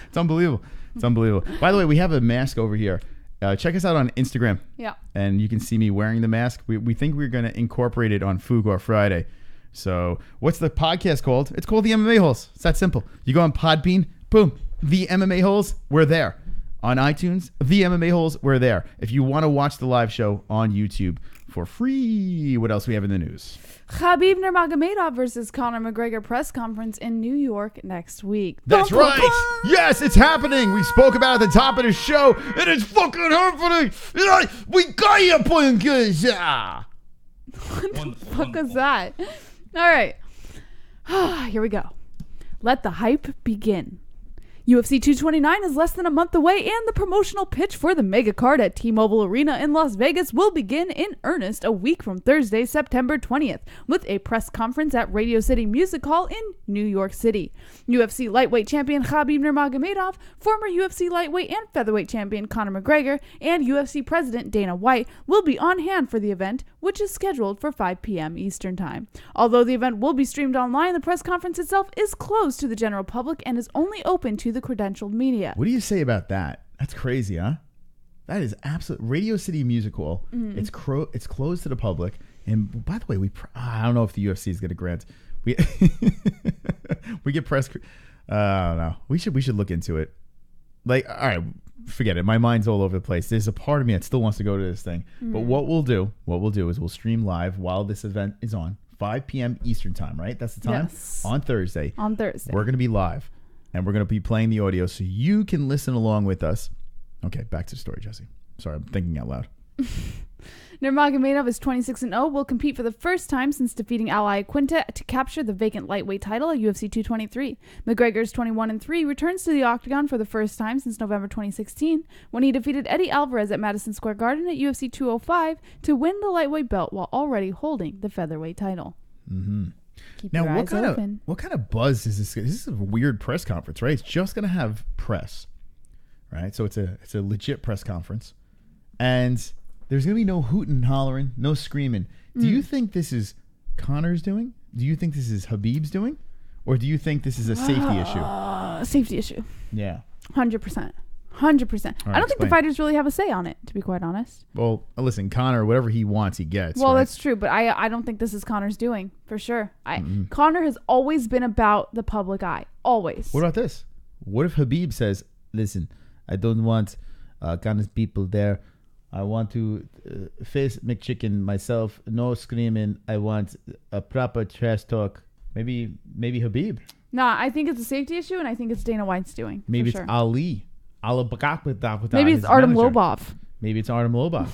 It's unbelievable. It's unbelievable. By the way, we have a mask over here. Check us out on Instagram. Yeah. And you can see me wearing the mask. We think we're going to incorporate it on Fugor Friday. So what's the podcast called? It's called The MMA Holes. It's that simple. You go on Podbean, boom, The MMA Holes, we're there. On iTunes, The MMA Holes, we're there. If you want to watch the live show on YouTube for free, what else we have in the news? Khabib Nurmagomedov versus Conor McGregor press conference in New York next week. That's right. Yes, it's happening. We spoke about it at the top of the show. It is fucking happening. We got you, Punkus. What the fuck was that? All right. Here we go. Let the hype begin. UFC 229 is less than a month away, and the promotional pitch for the mega card at T-Mobile Arena in Las Vegas will begin in earnest a week from Thursday, September 20th, with a press conference at Radio City Music Hall in New York City. UFC lightweight champion Khabib Nurmagomedov, former UFC lightweight and featherweight champion Conor McGregor, and UFC president Dana White will be on hand for the event, which is scheduled for 5 p.m. Eastern Time. Although the event will be streamed online, the press conference itself is closed to the general public and is only open to the credentialed media. What do you say about that? That's crazy, huh? That is absolute. Radio City Music Hall. Mm-hmm. It's closed to the public. And by the way, I don't know if the UFC is going to grant. We get press. I don't know. We should look into it. Like, all right, forget it. My mind's all over the place. There's a part of me that still wants to go to this thing. Mm-hmm. But what we'll do is we'll stream live while this event is on. 5 p.m. Eastern Time, right? That's the time? Yes. On Thursday. On Thursday. We're going to be live. And we're going to be playing the audio so you can listen along with us. Okay, back to the story, Jesse. Sorry, I'm thinking out loud. Nurmagomedov is 26-0, will compete for the first time since defeating Ally Quinta to capture the vacant lightweight title at UFC 223. McGregor is 21-3, returns to the octagon for the first time since November 2016, when he defeated Eddie Alvarez at Madison Square Garden at UFC 205 to win the lightweight belt while already holding the featherweight title. Mm-hmm. Keep now, your eyes open. what kind of buzz is this? This is a weird press conference, right? It's just going to have press, right? So it's a legit press conference, and there's going to be no hooting and hollering, no screaming. Do you think this is Conor's doing? Do you think this is Khabib's doing? Or do you think this is a safety issue? Safety issue. Yeah. 100%. 100%. I don't think the fighters really have a say on it, to be quite honest. Well, listen, Conor, whatever he wants, he gets. Well, right? that's true, but I don't think this is Conor's doing, for sure. Conor has always been about the public eye. Always. What about this? What if Khabib says, listen, I don't want Conor's people there. I want to face McChicken myself. No screaming. I want a proper trash talk. Maybe Khabib. Nah, I think it's a safety issue, and I think it's Dana White's doing. Maybe it's sure. Ali. Maybe it's Artem Lobov. Maybe it's Artem Lobov.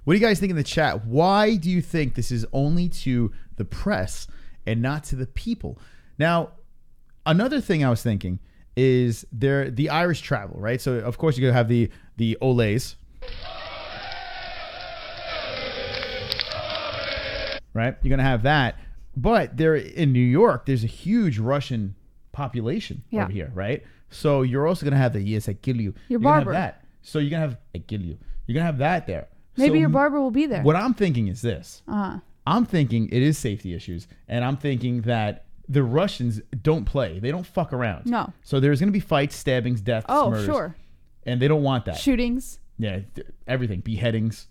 What do you guys think in the chat? Why do you think this is only to the press and not to the people? Now, another thing I was thinking is the Irish travel, right? So, of course, you're going to have the Olays. Right? You're going to have that. But there in New York, there's a huge Russian population over here, right? So you're also going to have the yes, I kill you. Your you're barber. Gonna have that. So you're going to have I kill you. You're going to have that there. Maybe So your barber will be there. What I'm thinking is this. Uh-huh. I'm thinking it is safety issues. And I'm thinking that the Russians don't play. They don't fuck around. No. So there's going to be fights, stabbings, deaths, murders. Sure. And they don't want that. Shootings. Yeah, everything. Beheadings.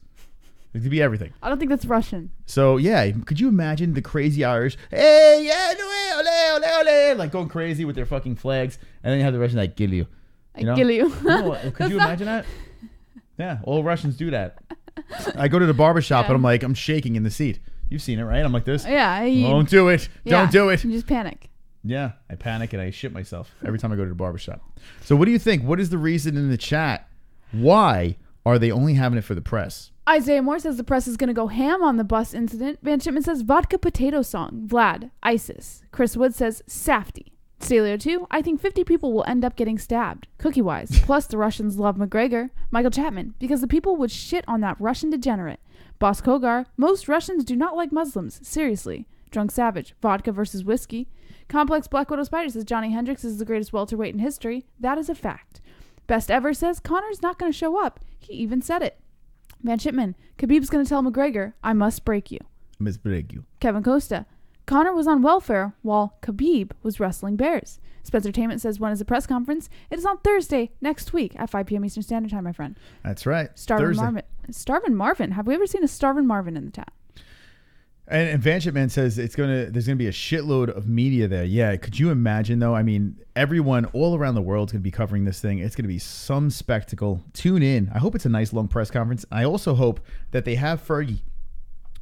It could be everything. I don't think that's Russian. So, yeah, could you imagine the crazy Irish, hey, yeah, no, ole, ole, ole, like going crazy with their fucking flags, and then you have the Russians like, kill you. Kill you. Could you imagine that? Yeah, all Russians do that. I go to the barbershop and I'm shaking in the seat. You've seen it, right? I'm like this. Yeah. Don't do it. Don't do it. You just panic. Yeah, I panic and I shit myself every time I go to the barbershop. So what do you think? What is the reason in the chat? Why are they only having it for the press? Isaiah Moore says the press is going to go ham on the bus incident. Van Shipman says vodka potato song. Vlad, ISIS. Chris Wood says safety. Stalio 2, I think 50 people will end up getting stabbed, cookie-wise. Plus the Russians love McGregor. Michael Chapman, because the people would shit on that Russian degenerate. Boss Kogar, most Russians do not like Muslims. Seriously. Drunk Savage, vodka versus whiskey. Complex Black Widow Spider says Johnny Hendricks is the greatest welterweight in history. That is a fact. Best Ever says Conor's not going to show up. He even said it. Van Shipman, Khabib's going to tell McGregor, I must break you. Must break you. Kevin Costa, Conor was on welfare while Khabib was wrestling bears. Spencer Tainment says, when is the press conference? It is on Thursday next week at 5 p.m. Eastern Standard Time, my friend. That's right. Starvin Marvin. Have we ever seen a Starvin Marvin in the chat? And Van Shipman says there's gonna be a shitload of media there. Yeah, could you imagine though? I mean, everyone all around the world is gonna be covering this thing. It's gonna be some spectacle. Tune in. I hope it's a nice long press conference. I also hope that they have Fergie.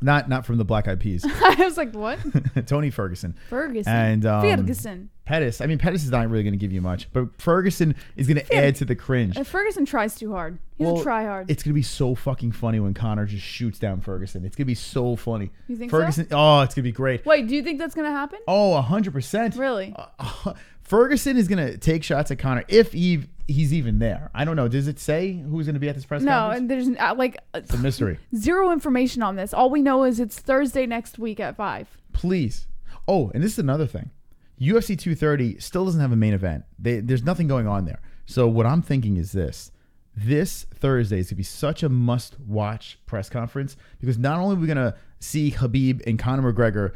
Not from the Black Eyed Peas. I was like, what? Tony Ferguson. And Ferguson. Pettis. I mean, Pettis is not really going to give you much, but Ferguson is going to add to the cringe. Ferguson tries too hard. He's a try hard. It's going to be so fucking funny when Conor just shoots down Ferguson. It's going to be so funny. You think Ferguson? So? Oh, it's going to be great. Wait, do you think that's going to happen? Oh, 100%. Really? Ferguson is going to take shots at Conor if he's even there. I don't know. Does it say who's going to be at this press conference? No, and there's it's a mystery. Zero information on this. All we know is it's Thursday next week at 5. Please. Oh, and this is another thing. UFC 230 still doesn't have a main event. There's nothing going on there. So what I'm thinking is this. This Thursday is going to be such a must-watch press conference because not only are we going to see Khabib and Conor McGregor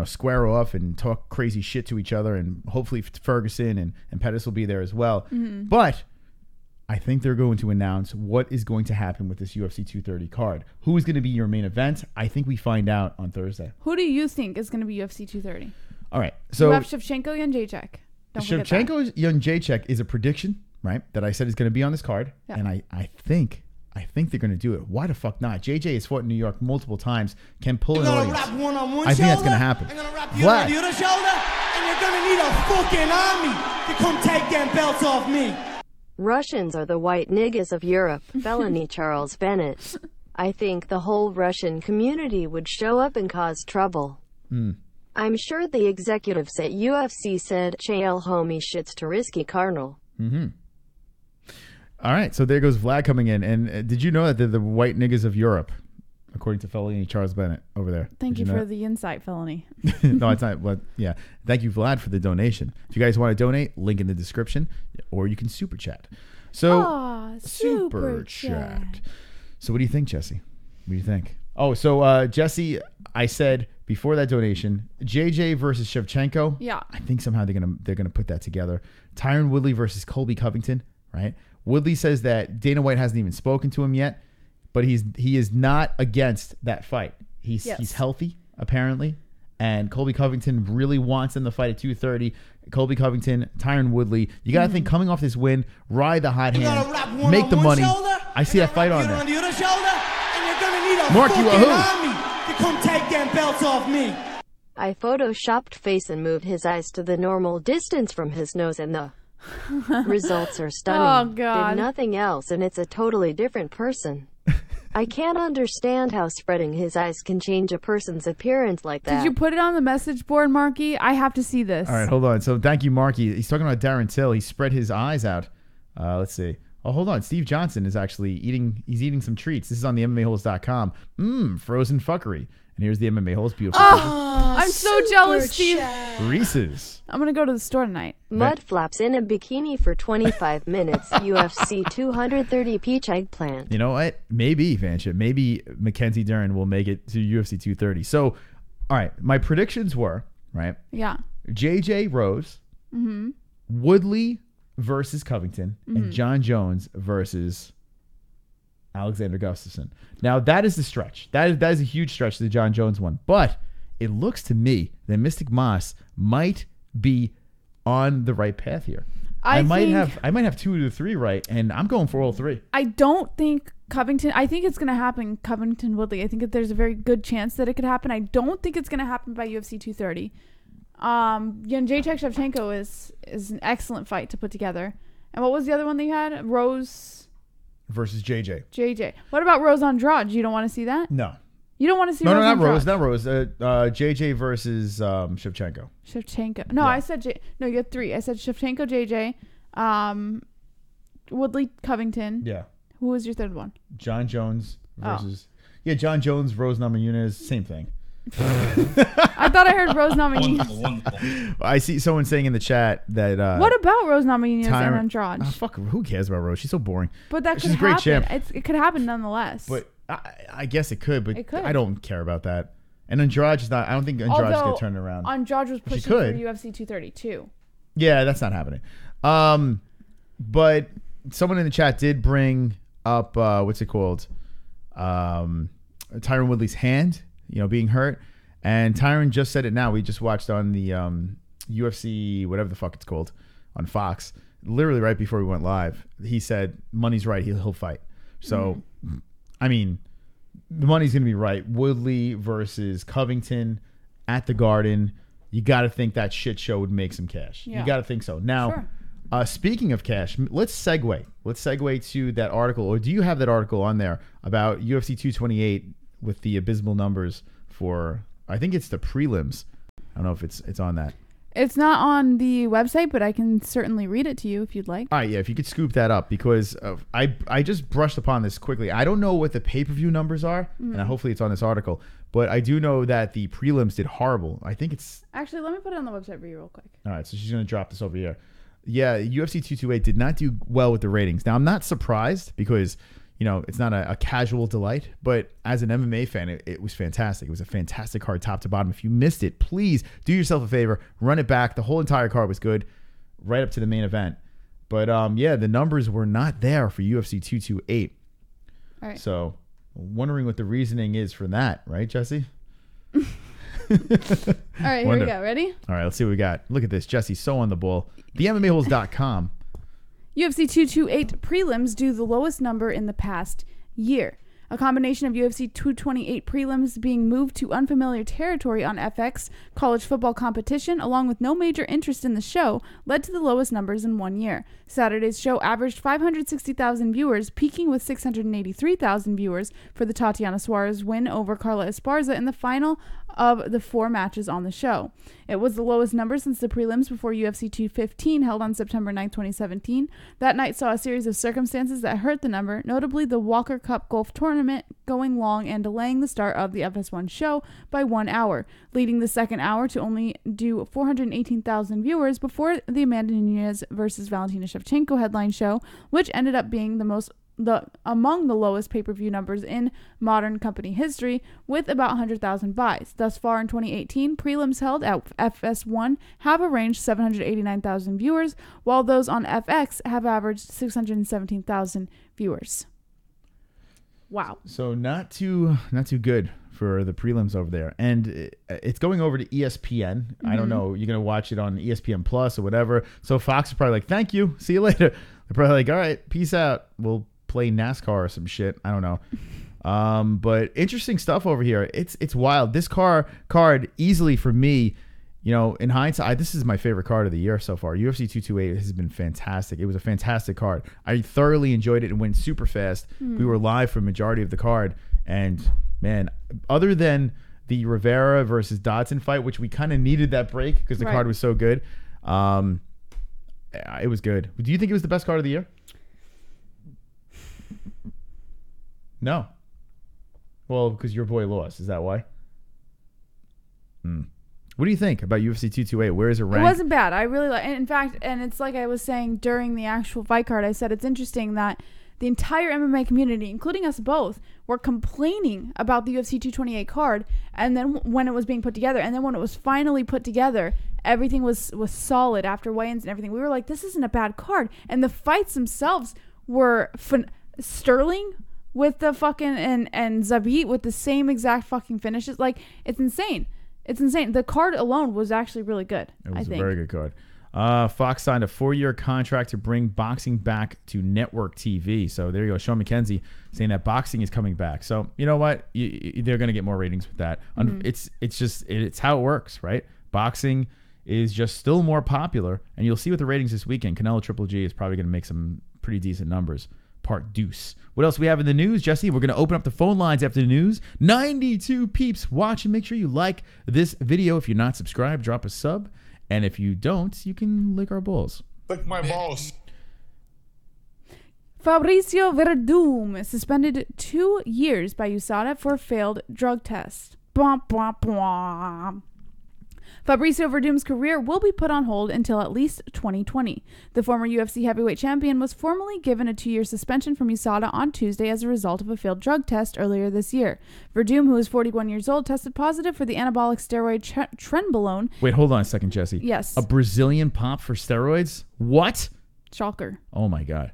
square off and talk crazy shit to each other, and hopefully Ferguson and Pettis will be there as well. Mm-hmm. But I think they're going to announce what is going to happen with this UFC 230 card. Who is going to be your main event? I think we find out on Thursday. Who do you think is going to be UFC 230? All right. So you have Shevchenko, Jędrzejczyk. Shevchenko, Jędrzejczyk is a prediction, right? That I said is going to be on this card. Yeah. And I think they're going to do it. Why the fuck not? JJ has fought in New York multiple times. Can pull an audience. I think that's going to happen. I'm going to wrap you around the other shoulder, and you're going to need a fucking army to come take them belts off me. Russians are the white niggas of Europe. Felony Charles Bennett. I think the whole Russian community would show up and cause trouble. I'm sure the executives at UFC said, "Chael homie shit's too risky, Carnal." Mm-hmm. All right, so there goes Vlad coming in. And did you know that they're the white niggas of Europe, according to Felony Charles Bennett over there? Thank you for the insight, Felony. No, it's not. But yeah, thank you, Vlad, for the donation. If you guys want to donate, link in the description, or you can super chat. So super chat. So what do you think, Jesse? What do you think? Oh, so Jesse, I said before that donation, JJ versus Shevchenko. Yeah, I think somehow they're gonna put that together. Tyron Woodley versus Colby Covington, right? Woodley says that Dana White hasn't even spoken to him yet, but he is not against that fight. He's healthy apparently, and Colby Covington really wants them to fight at 230. Colby Covington, Tyron Woodley. You got to think coming off this win, ride the hot hand, make the money. I see that fight on there. On the other shoulder, and you're gonna need a Mark, you fucking a army to come take them belts off me. I photoshopped face and moved his eyes to the normal distance from his nose, and the results are stunning. Oh, God. Did nothing else, and it's a totally different person. I can't understand how spreading his eyes can change a person's appearance like that. Did you put it on the message board, Marky? I have to see this. All right, hold on. So thank you, Marky. He's talking about Darren Till. He spread his eyes out. Let's see. Oh, hold on. Steve Johnson is actually eating some treats. This is on the MMAHoles.com. Frozen fuckery. And here's the MMA-Holes. Beautiful. I'm so jealous, Steve. Reese's. I'm going to go to the store tonight. Mud flaps in a bikini for 25 minutes. UFC 230 peach eggplant. You know what? Maybe, Vancha. Maybe Mackenzie Dern will make it to UFC 230. So, all right. My predictions were, right? Yeah. JJ Rose, Woodley versus Covington, and John Jones versus Alexander Gustafsson. Now, that is the stretch. That is a huge stretch, the John Jones one. But it looks to me that Mystic Moss might be on the right path here. I might have 2 to 3 right, and I'm going for all 3. I don't think Covington. I think it's going to happen. Covington Woodley. I think that there's a very good chance that it could happen. I don't think it's going to happen by UFC 230. Jacek Shevchenko is an excellent fight to put together. And what was the other one that you had? Rose versus JJ. What about Rose Andrade? You don't want to see that? No. You don't want to see No, Rose not Andrade? Rose. JJ versus Shevchenko. Shevchenko. No, Yeah. I said No, you had 3. I said Shevchenko, JJ, Woodley, Covington. Yeah. Who was your third one? John Jones versus... Yeah, John Jones, Rose Namajunas, same thing. I thought I heard Rose Namajunas. Wonderful. I see someone saying in the chat that... What about Rose Namajunas and Andrade? Oh, fuck, who cares about Rose? She's so boring. But that She's could a great happen. champ. It could happen nonetheless. But I guess it could, but It could. I don't care about that. And Andrade is not... I don't think Andrade's going Although to turn it around. Andrade was pushing for could. UFC 232. Yeah, that's not happening. But someone in the chat did bring up what's it called? Tyron Woodley's hand, being hurt. And Tyron just said it now. We just watched on the UFC, whatever the fuck it's called, on Fox. Literally right before we went live, he said, money's right, he'll fight. So, I mean, the money's going to be right. Woodley versus Covington at the Garden. You got to think that shit show would make some cash. Yeah. You got to think so. Now, speaking of cash, let's segue. Let's segue to that article. Or do you have that article on there about UFC 228 with the abysmal numbers for, I think it's the prelims. I don't know if it's on that. It's not on the website, but I can certainly read it to you if you'd like. All right, yeah, if you could scoop that up, because I just brushed upon this quickly. I don't know what the pay-per-view numbers are, and hopefully it's on this article, but I do know that the prelims did horrible. I think it's... Actually, let me put it on the website for you real quick. All right, so she's going to drop this over here. Yeah, UFC 228 did not do well with the ratings. Now, I'm not surprised because... it's not a casual delight, but as an MMA fan, it was fantastic. It was a fantastic card top to bottom. If you missed it, please do yourself a favor, run it back. The whole entire card was good right up to the main event. But the numbers were not there for UFC 228. All right. So wondering what the reasoning is for that, right, Jesse? All right, here we go. Ready? All right, let's see what we got. Look at this. Jesse's so on the ball. TheMMAHoles.com. UFC 228 prelims do the lowest number in the past year. A combination of UFC 228 prelims being moved to unfamiliar territory on FX college football competition, along with no major interest in the show, led to the lowest numbers in 1 year. Saturday's show averaged 560,000 viewers, peaking with 683,000 viewers for the Tatiana Suarez win over Carla Esparza in the final of the 4 matches on the show. It was the lowest number since the prelims before UFC 215 held on September 9, 2017. That night saw a series of circumstances that hurt the number, notably the Walker Cup golf tournament going long and delaying the start of the FS1 show by 1 hour, leading the second hour to only do 418,000 viewers before the Amanda Nunes versus Valentina Shevchenko headline show, which ended up being among the lowest pay-per-view numbers in modern company history, with about 100,000 buys. Thus far in 2018, prelims held at FS1 have arranged 789,000 viewers, while those on FX have averaged 617,000 viewers. Wow. So not too good for the prelims over there, and it's going over to ESPN. I don't know. You're gonna watch it on ESPN Plus or whatever. So Fox is probably like, "Thank you, see you later." They're probably like, "All right, peace out. We'll play NASCAR or some shit." I don't know. But interesting stuff over here. It's wild. This card easily for me. You know, in hindsight, this is my favorite card of the year so far. UFC 228 has been fantastic. It was a fantastic card. I thoroughly enjoyed it and went super fast. We were live for majority of the card, and man, other than the Rivera versus Dodson fight, which we kind of needed that break because the card was so good, it was good. Do you think it was the best card of the year? No. Well, because your boy lost. Is that why? What do you think about UFC 228? Where is it ranked? It wasn't bad. I really like. In fact, and it's like I was saying during the actual fight card, I said it's interesting that the entire MMA community, including us both, were complaining about the UFC 228 card, and then when it was being put together, and then when it was finally put together, everything was solid after weigh-ins and everything. We were like, this isn't a bad card, and the fights themselves were Sterling with the fucking and Zabit with the same exact fucking finishes. Like, it's insane. It's insane. The card alone was actually really good. It was a very good card. Fox signed a 4-year contract to bring boxing back to network TV. So there you go. Sean McKenzie saying that boxing is coming back. So you know what? They're going to get more ratings with that. It's how it works, right? Boxing is just still more popular, and you'll see with the ratings this weekend. Canelo Triple G is probably going to make some pretty decent numbers. Part deuce. What else we have in the news, Jesse? We're going to open up the phone lines after the news. 92 peeps watching. Make sure you like this video. If you're not subscribed, drop a sub. And if you don't, you can lick our balls. Lick my balls. Fabricio Werdum is suspended 2 years by USADA for failed drug test. Bwah, bwah, bwah. Fabricio Werdum's career will be put on hold until at least 2020. The former UFC heavyweight champion was formally given a 2-year suspension from USADA on Tuesday as a result of a failed drug test earlier this year. Werdum, who is 41 years old, tested positive for the anabolic steroid trenbolone. Wait, hold on a second, Jesse. Yes. A Brazilian pop for steroids? What? Shocker. Oh, my God.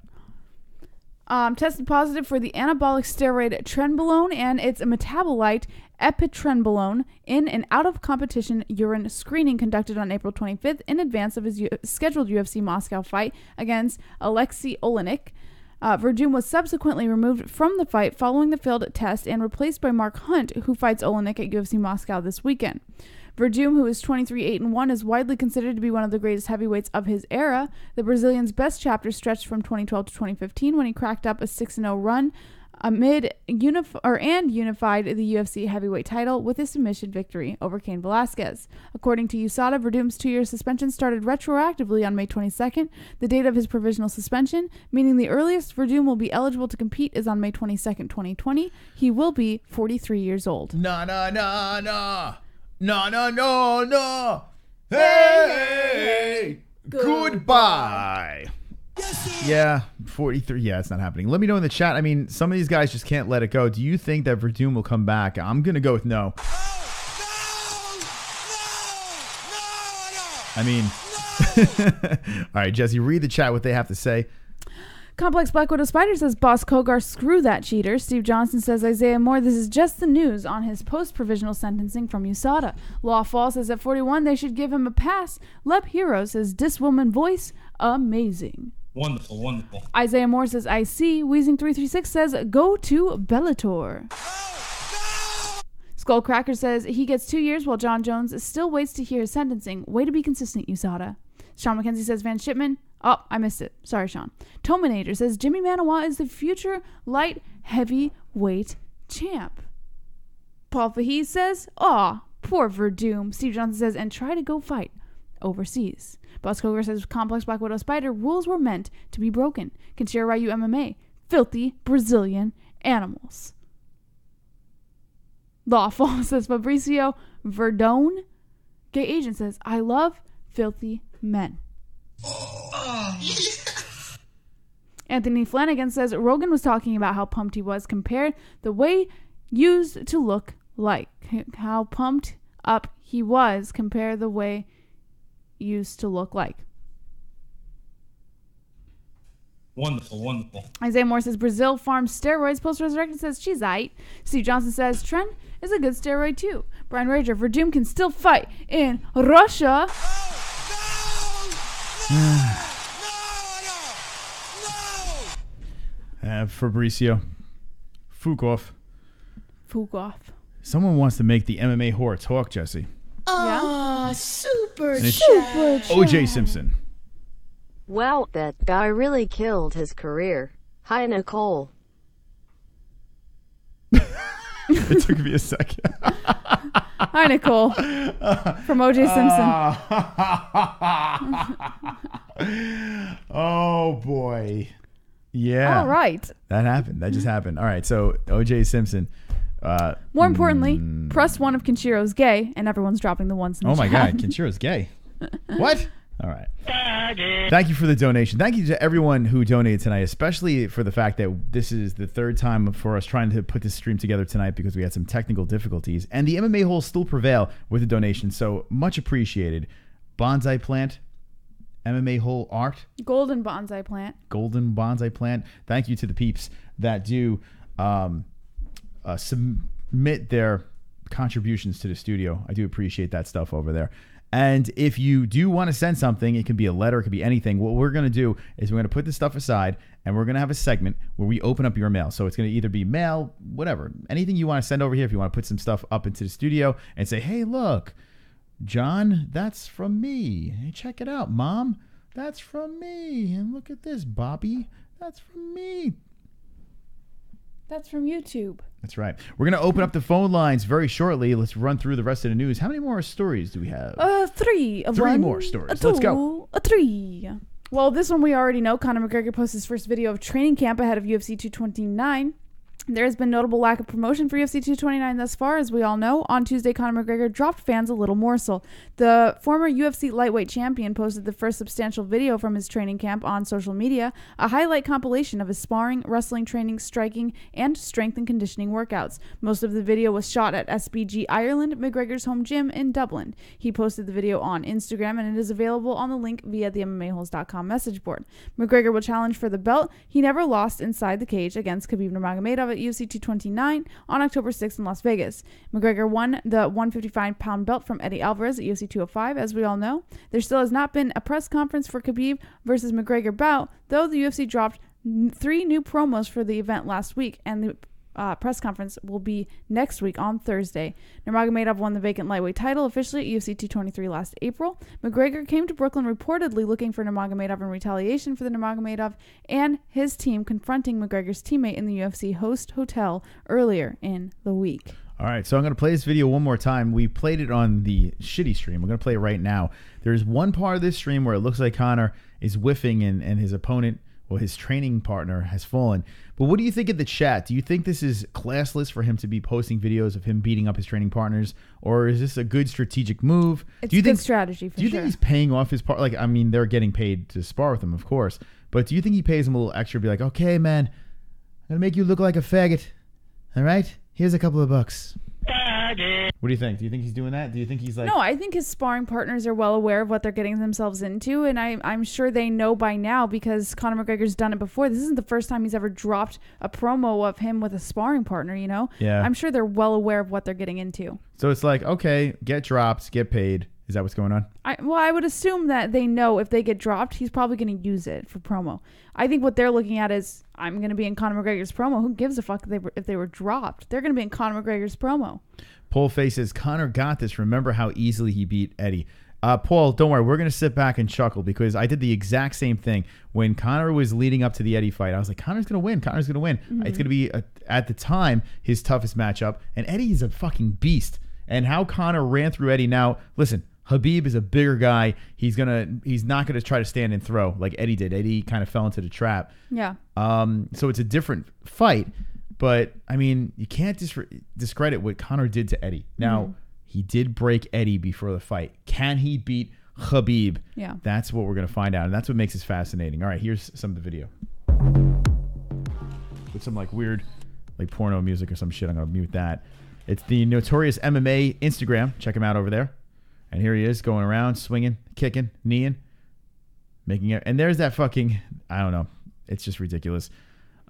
Tested positive for the anabolic steroid trenbolone and its metabolite epitrenbolone in an out-of-competition urine screening conducted on April 25th in advance of his scheduled UFC Moscow fight against Alexei Olenek. Werdum was subsequently removed from the fight following the failed test and replaced by Mark Hunt, who fights Olenek at UFC Moscow this weekend. Werdum, who is 23-8-1, is widely considered to be one of the greatest heavyweights of his era. The Brazilian's best chapter stretched from 2012 to 2015 when he cracked up a 6-0 run unified the UFC heavyweight title with a submission victory over Cain Velasquez. According to USADA, Werdum's 2-year suspension started retroactively on May 22nd, the date of his provisional suspension, meaning the earliest Werdum will be eligible to compete is on May 22nd, 2020. He will be 43 years old. No. Hey, goodbye. Yeah, 43. Yeah, it's not happening. Let me know in the chat. I mean, some of these guys just can't let it go. Do you think that Werdum will come back? I'm going to go with no. I mean, all right, Jesse, read the chat, what they have to say. Complex Black Widow Spider says, Boss Kogar, screw that cheater. Steve Johnson says, Isaiah Moore, this is just the news on his post-provisional sentencing from USADA. Lawfall says, at 41, they should give him a pass. Lep Hero says, this woman voice, amazing. Wonderful. Isaiah Moore says, I see. Weezing336 says, go to Bellator. Skullcracker says, he gets 2 years while John Jones still waits to hear his sentencing. Way to be consistent, USADA. Sean McKenzie says, Van Shipman. Oh, I missed it. Sorry, Sean. Tominator says, Jimmy Manawa is the future light heavyweight champ. Paul Fahey says, aw, poor Werdum. Steve Johnson says, and try to go fight overseas. Boss Koger says, Complex Black Widow Spider, rules were meant to be broken. Kenshiro Ryu MMA, filthy Brazilian animals. Lawful says, Fabricio Werdum. Gay Agent says, I love filthy men. Anthony Flanagan says Rogan was talking about how pumped he was compared the way used to look like. How pumped up he was compared the way used to look like. Wonderful. Isaiah Moore says Brazil farms steroids. Post-resurrected says she's aight. Steve Johnson says Trent is a good steroid too. Brian Rager, Werdum can still fight in Russia. Fabricio. Fukov. Someone wants to make the MMA whore talk, Jesse. Super And it's chat. OJ Simpson. Wow, that guy really killed his career. Hi, Nicole. It took me a second. Hi, Nicole. From OJ Simpson. Oh, boy. Yeah. All right. That happened. That just happened. All right. So, OJ Simpson. More importantly, press one of Kenshiro's gay, and everyone's dropping the ones in the Oh, my chat. God. Kenshiro's gay. What? All right. Thank you for the donation. Thank you to everyone who donated tonight, especially for the fact that this is the third time for us trying to put this stream together tonight because we had some technical difficulties. And the MMA holes still prevail with the donation, so much appreciated. Bonsai Plant, MMA hole art. Golden bonsai plant. Golden bonsai plant. Thank you to the peeps that do submit their contributions to the studio. I do appreciate that stuff over there. And if you do want to send something, it could be a letter, it could be anything. What we're going to do is we're going to put this stuff aside and we're going to have a segment where we open up your mail. So it's going to either be mail, whatever, anything you want to send over here. If you want to put some stuff up into the studio and say, hey, look, John, that's from me. Hey, check it out, Mom. That's from me. And look at this, Bobby. That's from me. That's from YouTube. That's right. We're going to open up the phone lines very shortly. Let's run through the rest of the news. How many more stories do we have? Three. Three more stories. Let's go. Three. Well, this one we already know. Conor McGregor posted his first video of training camp ahead of UFC 229. There has been notable lack of promotion for UFC 229 thus far, as we all know. On Tuesday, Conor McGregor dropped fans a little morsel. The former UFC lightweight champion posted the first substantial video from his training camp on social media, a highlight compilation of his sparring, wrestling training, striking, and strength and conditioning workouts. Most of the video was shot at SBG Ireland, McGregor's home gym in Dublin. He posted the video on Instagram, and it is available on the link via the MMAHoles.com message board. McGregor will challenge for the belt he never lost inside the cage against Khabib Nurmagomedov at UFC 229 on October 6th in Las Vegas. McGregor won the 155-pound belt from Eddie Alvarez at UFC 205, as we all know. There still has not been a press conference for Khabib versus McGregor bout, though the UFC dropped 3 new promos for the event last week, and the press conference will be next week on Thursday. Nurmagomedov won the vacant lightweight title officially at UFC 223 last April. McGregor came to Brooklyn reportedly looking for Nurmagomedov in retaliation for the Nurmagomedov and his team confronting McGregor's teammate in the UFC host hotel earlier in the week. All right, so I'm going to play this video one more time. We played it on the shitty stream. We're going to play it right now. There's one part of this stream where it looks like Conor is whiffing and his opponent, well, his training partner, has fallen. But what do you think of the chat? Do you think this is classless for him to be posting videos of him beating up his training partners? Or is this a good strategic move? It's a good strategy for sure. Do you think he's paying off his part? Like, I mean, they're getting paid to spar with him, of course. But do you think he pays him a little extra to be like, okay, man, I'm going to make you look like a faggot. All right? Here's a couple of bucks. What do you think? Do you think he's doing that? Do you think he's like... No, I think his sparring partners are well aware of what they're getting themselves into, and I'm sure they know by now because Conor McGregor's done it before. This isn't the first time he's ever dropped a promo of him with a sparring partner, you know? Yeah. I'm sure they're well aware of what they're getting into. So it's like, okay, get dropped, get paid. Is that what's going on? I would assume that they know if they get dropped, he's probably going to use it for promo. I think what they're looking at is, I'm going to be in Conor McGregor's promo. Who gives a fuck if they were dropped? They're going to be in Conor McGregor's promo. Paul Face says, Conor got this. Remember how easily he beat Eddie. Paul, don't worry. We're going to sit back and chuckle because I did the exact same thing. When Conor was leading up to the Eddie fight, I was like, Conor's going to win. Conor's going to win. Mm-hmm. It's going to be, at the time, his toughest matchup. And Eddie's a fucking beast. And how Conor ran through Eddie. Now, listen, Khabib is a bigger guy. He's not gonna try to stand and throw like Eddie did. Eddie kind of fell into the trap. Yeah. So it's a different fight, but I mean, you can't discredit what Conor did to Eddie. Now, he did break Eddie before the fight. Can he beat Khabib? Yeah. That's what we're gonna find out, and that's what makes this fascinating. All right, here's some of the video with some like weird, like porno music or some shit. I'm gonna mute that. It's the Notorious MMA Instagram. Check him out over there. And here he is going around, swinging, kicking, kneeing, making it. And there's that fucking, I don't know. It's just ridiculous.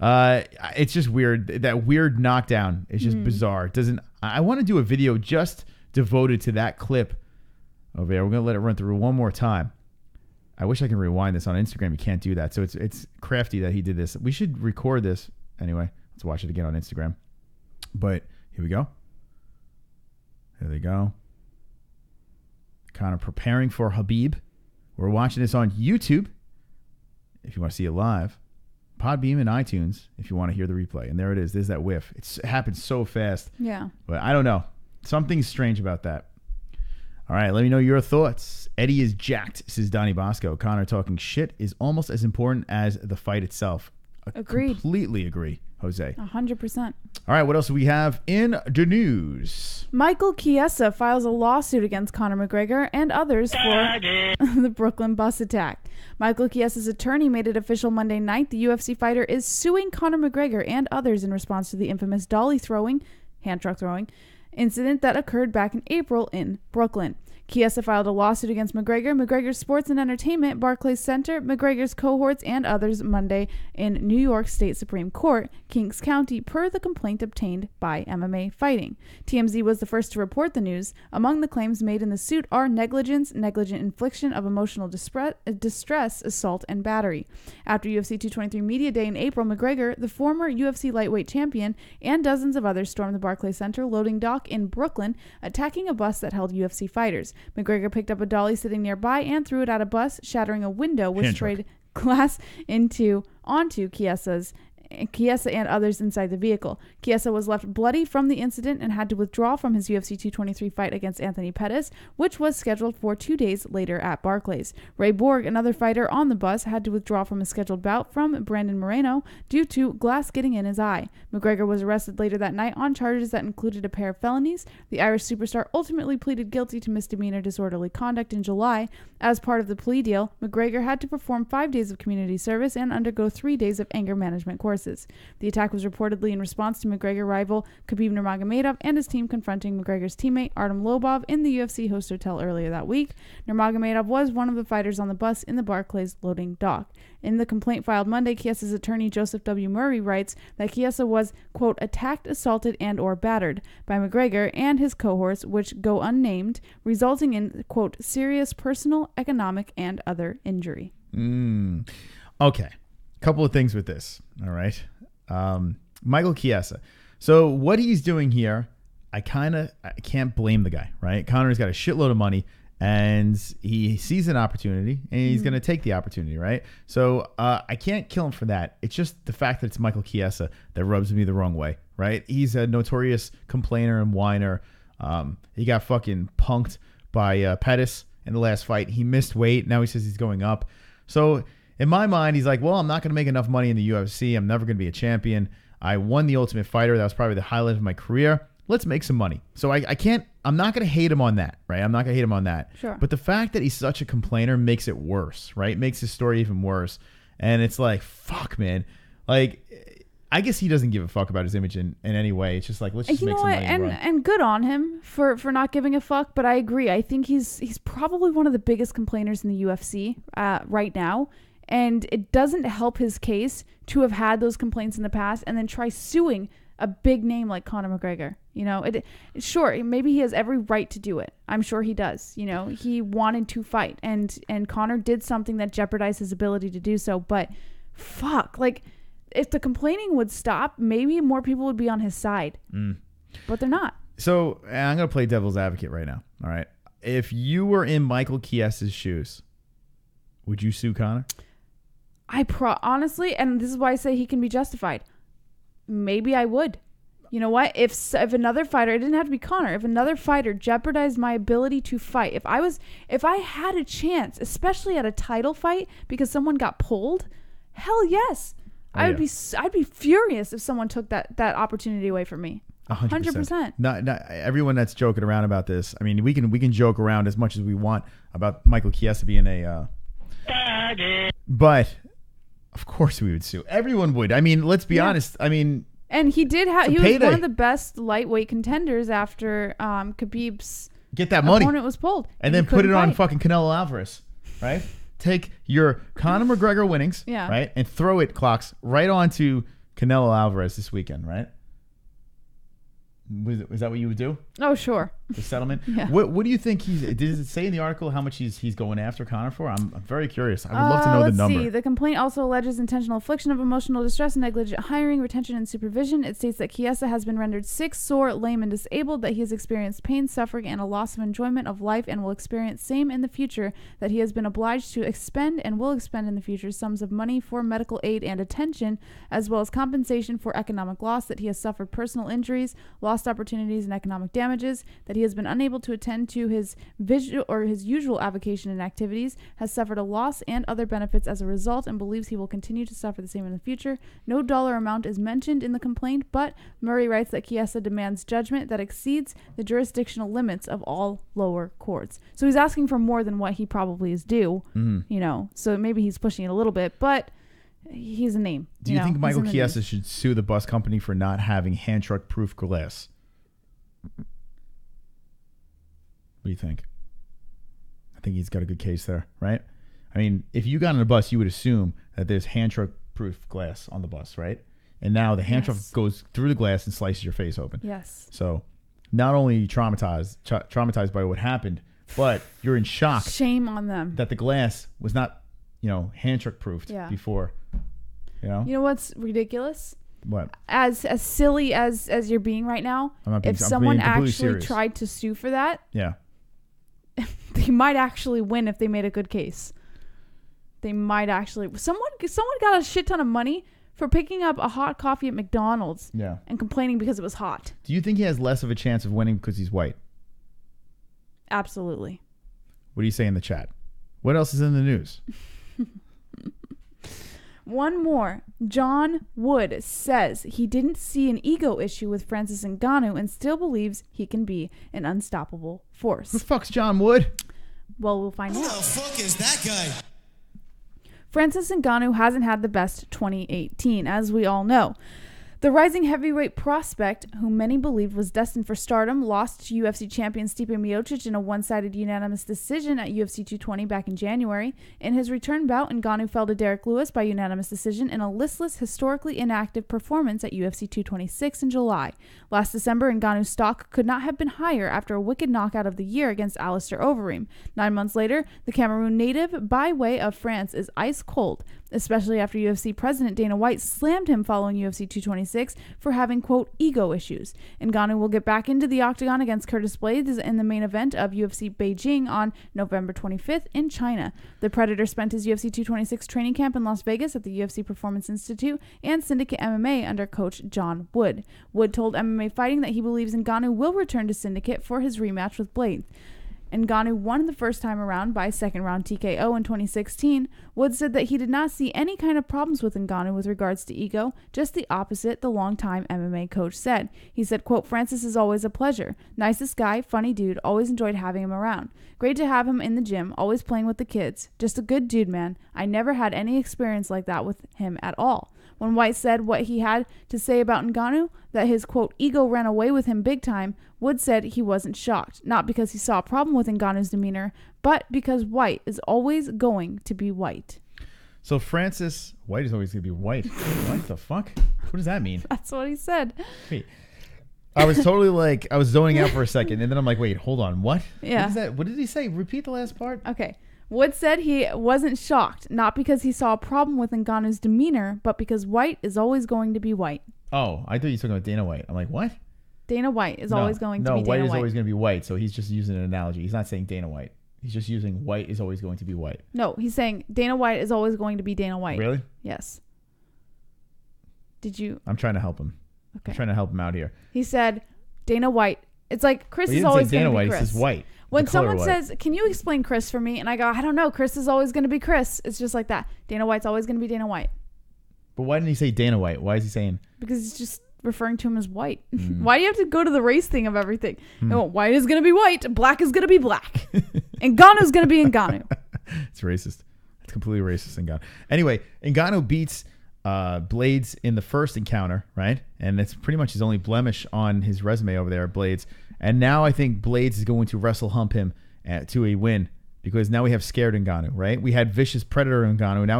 It's just weird. That weird knockdown is just bizarre. It doesn't. I want to do a video just devoted to that clip over there. We're gonna let it run through one more time. I wish I can rewind this on Instagram. You can't do that. So it's crafty that he did this. We should record this anyway. Let's watch it again on Instagram. But here we go. There they go. Kind of preparing for Khabib. We're watching this on YouTube. If you want to see it live, Podbeam and iTunes. If you want to hear the replay, and there it is. There's that whiff. It happens so fast. Yeah. But I don't know. Something's strange about that. All right, let me know your thoughts. Eddie is jacked, says Donnie Bosco. Conor talking shit is almost as important as the fight itself. Agreed. Completely agree, Jose. 100%. All right, what else do we have in the news? Michael Chiesa files a lawsuit against Conor McGregor and others for the Brooklyn bus attack. Michael Chiesa's attorney made it official Monday night the UFC fighter is suing Conor McGregor and others in response to the infamous dolly throwing, hand truck throwing, incident that occurred back in April in Brooklyn. Chiesa filed a lawsuit against McGregor, McGregor's Sports and Entertainment, Barclays Center, McGregor's cohorts, and others Monday in New York State Supreme Court, Kings County, per the complaint obtained by MMA Fighting. TMZ was the first to report the news. Among the claims made in the suit are negligence, negligent infliction of emotional distress, assault, and battery. After UFC 223 Media Day in April, McGregor, the former UFC lightweight champion, and dozens of others stormed the Barclays Center loading dock in Brooklyn, attacking a bus that held UFC fighters. McGregor picked up a dolly sitting nearby and threw it at a bus, shattering a window which sprayed glass onto Chiesa and others inside the vehicle. Chiesa was left bloody from the incident and had to withdraw from his UFC 223 fight against Anthony Pettis, which was scheduled for 2 days later at Barclays. Ray Borg, another fighter on the bus, had to withdraw from a scheduled bout from Brandon Moreno due to glass getting in his eye. McGregor was arrested later that night on charges that included a pair of felonies. The Irish superstar ultimately pleaded guilty to misdemeanor disorderly conduct in July. As part of the plea deal, McGregor had to perform 5 days of community service and undergo 3 days of anger management courses. The attack was reportedly in response to McGregor rival Khabib Nurmagomedov and his team confronting McGregor's teammate Artem Lobov in the UFC host hotel earlier that week. Nurmagomedov was one of the fighters on the bus in the Barclays loading dock. In the complaint filed Monday, Chiesa's attorney Joseph W. Murray writes that Chiesa was, quote, attacked, assaulted, and or battered by McGregor and his cohorts, which go unnamed, resulting in, quote, serious personal, economic, and other injury. Okay. Couple of things with this. All right. Michael Chiesa. So what he's doing here, I can't blame the guy, right? Conor's got a shitload of money and he sees an opportunity and he's going to take the opportunity, right? So I can't kill him for that. It's just the fact that it's Michael Chiesa that rubs me the wrong way, right? He's a notorious complainer and whiner. He got fucking punked by Pettis in the last fight. He missed weight. Now he says he's going up. So in my mind, he's like, well, I'm not going to make enough money in the UFC. I'm never going to be a champion. I won the Ultimate Fighter. That was probably the highlight of my career. Let's make some money. So I'm not going to hate him on that, right? I'm not going to hate him on that. Sure. But the fact that he's such a complainer makes it worse, right? Makes his story even worse. And it's like, fuck, man. Like, I guess he doesn't give a fuck about his image in any way. It's just like, let's just make some money. And good on him for not giving a fuck. But I agree. I think he's probably one of the biggest complainers in the UFC right now. And it doesn't help his case to have had those complaints in the past and then try suing a big name like Conor McGregor. You know, sure, maybe he has every right to do it. I'm sure he does. You know, he wanted to fight and Conor did something that jeopardized his ability to do so. But fuck, like if the complaining would stop, maybe more people would be on his side. But they're not. So I'm going to play devil's advocate right now. All right. If you were in Michael Chiesa's shoes, would you sue Conor? Honestly, and this is why I say he can be justified. Maybe I would. You know what? If another fighter, it didn't have to be Conor, if another fighter jeopardized my ability to fight, if I had a chance, especially at a title fight because someone got pulled, hell yes. I'd be furious if someone took that opportunity away from me. 100%. Not everyone that's joking around about this. I mean, we can joke around as much as we want about Michael Chiesa being a but of course we would sue. Everyone would. I mean, let's be honest. I mean, and he did have. He was one of the best lightweight contenders after Khabib's get that money opponent was pulled, and then put it on fucking Canelo Alvarez, right? take your Conor McGregor winnings, Yeah. right, and throw it, Clocks, right onto Canelo Alvarez this weekend, right? Is that what you would do? Oh, sure. The settlement? Yeah. What do you think did it say in the article how much he's going after Conor for? I'm very curious. I would love to know the number. Let's see. The complaint also alleges intentional infliction of emotional distress and negligent hiring, retention, and supervision. It states that Chiesa has been rendered sick, sore, lame, and disabled, that he has experienced pain, suffering, and a loss of enjoyment of life, and will experience same in the future, that he has been obliged to expend and will expend in the future sums of money for medical aid and attention, as well as compensation for economic loss, that he has suffered personal injuries, lost opportunities, and economic damages, that he has been unable to attend to his usual avocation and activities, has suffered a loss and other benefits as a result, and believes he will continue to suffer the same in the future. No dollar amount is mentioned in the complaint, but Murray writes that Chiesa demands judgment that exceeds the jurisdictional limits of all lower courts. So he's asking for more than what he probably is due, so maybe he's pushing it a little bit, but he's a name. Do you think Michael Chiesa should sue the bus company for not having hand truck proof glass? What do you think? I think he's got a good case there, right? I mean, if you got on a bus, you would assume that there's hand truck proof glass on the bus, right? And now the hand truck goes through the glass and slices your face open. Yes. So not only are you traumatized by what happened, but you're in shock. Shame on them. That the glass was not, hand truck proofed before. You know what's ridiculous? What? As silly as you're being right now, if someone actually tried to sue for that, they might actually win if they made a good case. They might actually. Someone got a shit ton of money for picking up a hot coffee at McDonald's and complaining because it was hot. Do you think he has less of a chance of winning because he's white? Absolutely. What do you say in the chat? What else is in the news? One more. John Wood says he didn't see an ego issue with Francis Ngannou and still believes he can be an unstoppable force. Who the fuck's John Wood? Well, we'll find out. Who the fuck is that guy? Francis Ngannou hasn't had the best 2018, as we all know. The rising heavyweight prospect, whom many believed was destined for stardom, lost to UFC champion Stipe Miocic in a one-sided unanimous decision at UFC 220 back in January. In his return bout, Ngannou fell to Derek Lewis by unanimous decision in a listless, historically inactive performance at UFC 226 in July. Last December, Ngannou's stock could not have been higher after a wicked knockout of the year against Alistair Overeem. 9 months later, the Cameroon native, by way of France, is ice cold, especially after UFC President Dana White slammed him following UFC 226 for having, quote, ego issues. Ngannou will get back into the octagon against Curtis Blaydes in the main event of UFC Beijing on November 25th in China. The Predator spent his UFC 226 training camp in Las Vegas at the UFC Performance Institute and Syndicate MMA under coach John Wood. Wood told MMA Fighting that he believes Ngannou will return to Syndicate for his rematch with Blaydes. Ngannou won the first time around by second-round TKO in 2016. Wood said that he did not see any kind of problems with Ngannou with regards to ego, just the opposite, the longtime MMA coach said. He said, quote, Francis is always a pleasure. Nicest guy, funny dude, always enjoyed having him around. Great to have him in the gym, always playing with the kids. Just a good dude, man. I never had any experience like that with him at all. When White said what he had to say about Ngannou, that his, quote, ego ran away with him big time, Wood said he wasn't shocked, not because he saw a problem with Ngannou's demeanor, but because White is always going to be white. So Francis, White is always going to be white. What the fuck? What does that mean? That's what he said. Wait. I was totally I was zoning out for a second, and then I'm like, wait, hold on, what? Yeah. What did he say? Repeat the last part. Okay. Wood said he wasn't shocked, not because he saw a problem with Ngannou's demeanor, but because White is always going to be white. Oh, I thought you were talking about Dana White. I'm like, what? Dana White is always going to be Dana White. No, White is always going to be white, so he's just using an analogy. He's not saying Dana White. He's just using White is always going to be white. No, he's saying Dana White is always going to be Dana White. Really? Yes. Did you? I'm trying to help him. Okay. I'm trying to help him out here. He said Dana White. It's like Chris is always going to be Chris. He says White. When someone says, can you explain Chris for me? And I go, I don't know. Chris is always going to be Chris. It's just like that. Dana White's always going to be Dana White. But why didn't he say Dana White? Why is he saying? Because he's just referring to him as white. Why do you have to go to the race thing of everything? No, white is going to be white. Black is going to be black. Ngannou is going to be Ngannou. It's racist. It's completely racist, Ngannou. Anyway, Ngannou beats Blaydes in the first encounter, right? And it's pretty much his only blemish on his resume over there, Blaydes. And now I think Blaydes is going to wrestle hump him to a win because now we have scared Ngannou, right? We had vicious predator Ngannou. Now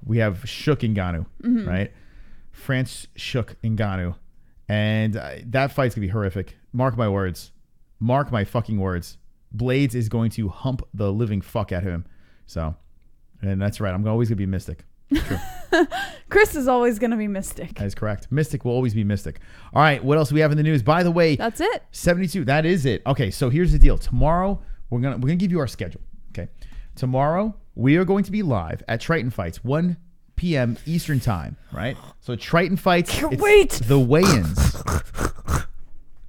we have shook Ngannou, right? France shook Ngannou. And that fight's going to be horrific. Mark my words. Mark my fucking words. Blades is going to hump the living fuck out of him. So, and that's right. I'm always going to be Mystic. True. Chris is always going to be Mystic. That is correct. Mystic will always be Mystic. All right. What else do we have in the news? By the way. That's it. 72. That is it. Okay. So here's the deal. Tomorrow, we're going to give you our schedule. Okay. Tomorrow, we are going to be live at Triton Fights, 1 p.m. Eastern time, right? So Triton Fights. Wait. The weigh-ins.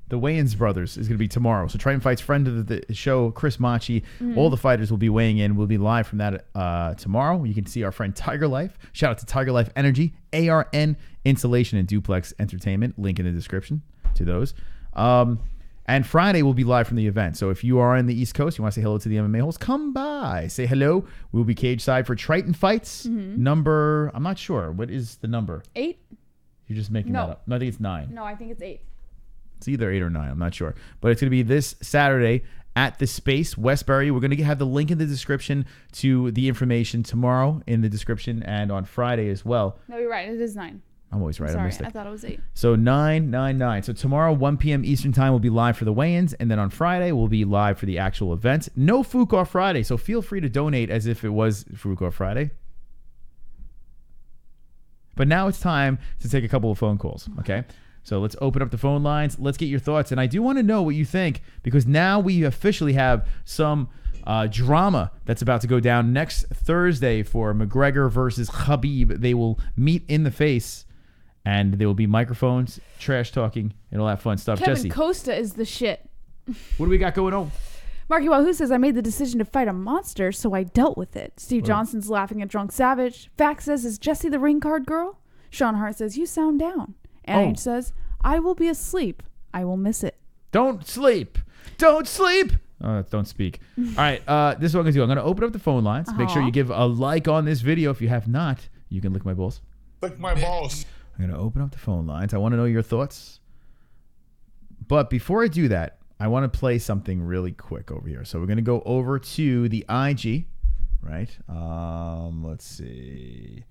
The Wayans brothers is going to be tomorrow. So Triton Fights, friend of the show, Chris Machi. All the fighters will be weighing in. We'll be live from that tomorrow. You can see our friend TygerLyfe. Shout out to TygerLyfe Energy, ARN Insulation, and Duplex Entertainment. Link in the description to those. And Friday we'll be live from the event. So if you are in the East Coast, you want to say hello to the MMA-Holes, come by. Say hello. We'll be cage side for Triton Fights. Number, I'm not sure. What is the number? 8? You're just making that up. No, I think it's 9. No, I think it's 8. It's either 8 or 9. I'm not sure. But it's going to be this Saturday at the Space, Westbury. We're going to have the link in the description to the information tomorrow in the description and on Friday as well. No, you're right. It is 9. I'm always right. Sorry, I missed it. I thought it was 8. So 9. So tomorrow, 1 p.m. Eastern time, we'll be live for the weigh-ins. And then on Friday, we'll be live for the actual event. No Fuqua Friday. So feel free to donate as if it was Fuqua Friday. But now it's time to take a couple of phone calls, okay? So let's open up the phone lines. Let's get your thoughts. And I do want to know what you think, because now we officially have some drama that's about to go down next Thursday for McGregor versus Khabib. They will meet in the face, and there will be microphones, trash talking, and all that fun stuff. Kevin Jesse, Costa is the shit. what do we got going on? Marky Wahoo says, I made the decision to fight a monster, so I dealt with it. Steve Johnson's laughing at Drunk Savage. Fax says, is Jesse the ring card girl? Sean Hart says, you sound down. And says, I will be asleep. I will miss it. Don't sleep. Don't sleep. Oh, don't speak. All right. This is what I'm going to do. I'm going to open up the phone lines. Make sure you give a like on this video. If you have not, you can lick my balls. Lick my balls. I'm going to open up the phone lines. I want to know your thoughts. But before I do that, I want to play something really quick over here. So we're going to go over to the IG, right? Let's see.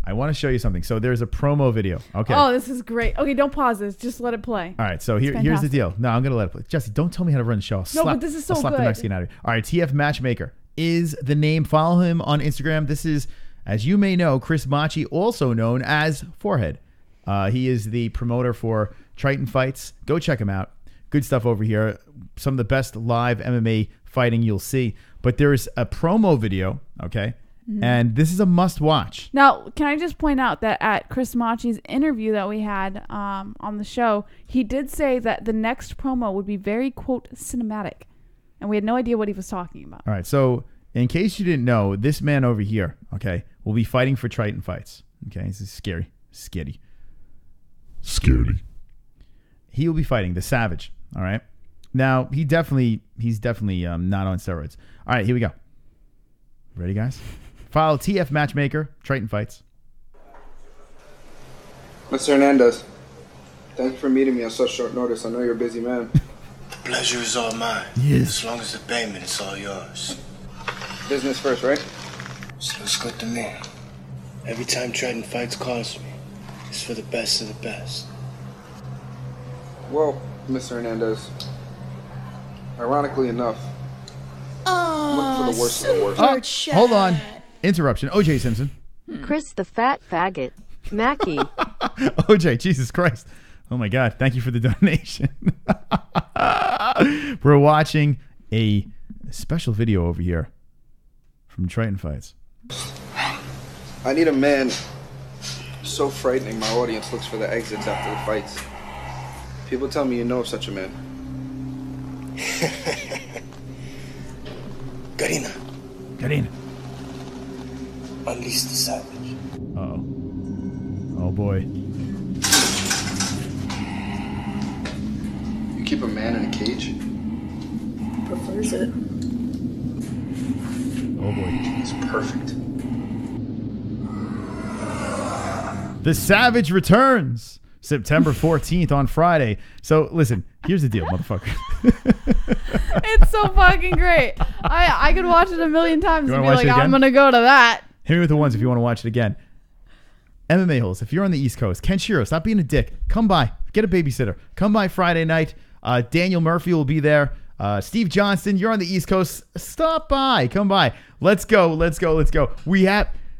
I want to show you something. So there's a promo video. Okay. Oh, this is great. Okay, don't pause this. Just let it play. All right. So here's the deal. No, I'm going to let it play. Jesse, don't tell me how to run the show. But this is so I'll slap the good. Mexican out of you. All right. TF Matchmaker is the name. Follow him on Instagram. This is, as you may know, Chris Machi, also known as Forehead. He is the promoter for Triton Fights. Go check him out. Good stuff over here. Some of the best live MMA fighting you'll see. But there's a promo video, okay? And this is a must watch. Now, can I just point out that at Chris Machi's interview that we had on the show, he did say that the next promo would be very, quote, cinematic. And we had no idea what he was talking about. All right. So in case you didn't know, this man over here, okay, will be fighting for Triton Fights. Okay. This is scary. Skitty. He will be fighting the Savage. All right. Now, he's definitely not on steroids. All right. Here we go. Ready, guys? Follow TF Matchmaker, Triton Fights. Mr. Hernandez, thank you for meeting me on such short notice. I know you're a busy man. The pleasure is all mine. Yes. As long as the payment is all yours. Business first, right? This looks good to me. Every time Triton Fights calls me, it's for the best of the best. Well, Mr. Hernandez, ironically enough, I'm looking for the worst of the worst. Oh, hold on. Interruption. OJ Simpson. Chris the fat faggot. Mackie. OJ, Jesus Christ. Oh my God. Thank you for the donation. We're watching a special video over here from Triton Fights. I need a man so frightening my audience looks for the exits after the fights. People tell me you know of such a man. Karina. Unleash the savage. Uh-oh. Oh boy. You keep a man in a cage? Prefers it. Oh boy. It's perfect. The Savage returns. September 14th on Friday. So listen, here's the deal, motherfucker. It's so fucking great. I could watch it a million times and be like, I'm going to go to that. Hit me with the ones if you want to watch it again. MMA-Holes, if you're on the East Coast, Kenshiro, stop being a dick. Come by. Get a babysitter. Come by Friday night. Daniel Murphy will be there. Steve Johnston, you're on the East Coast. Stop by. Come by. Let's go.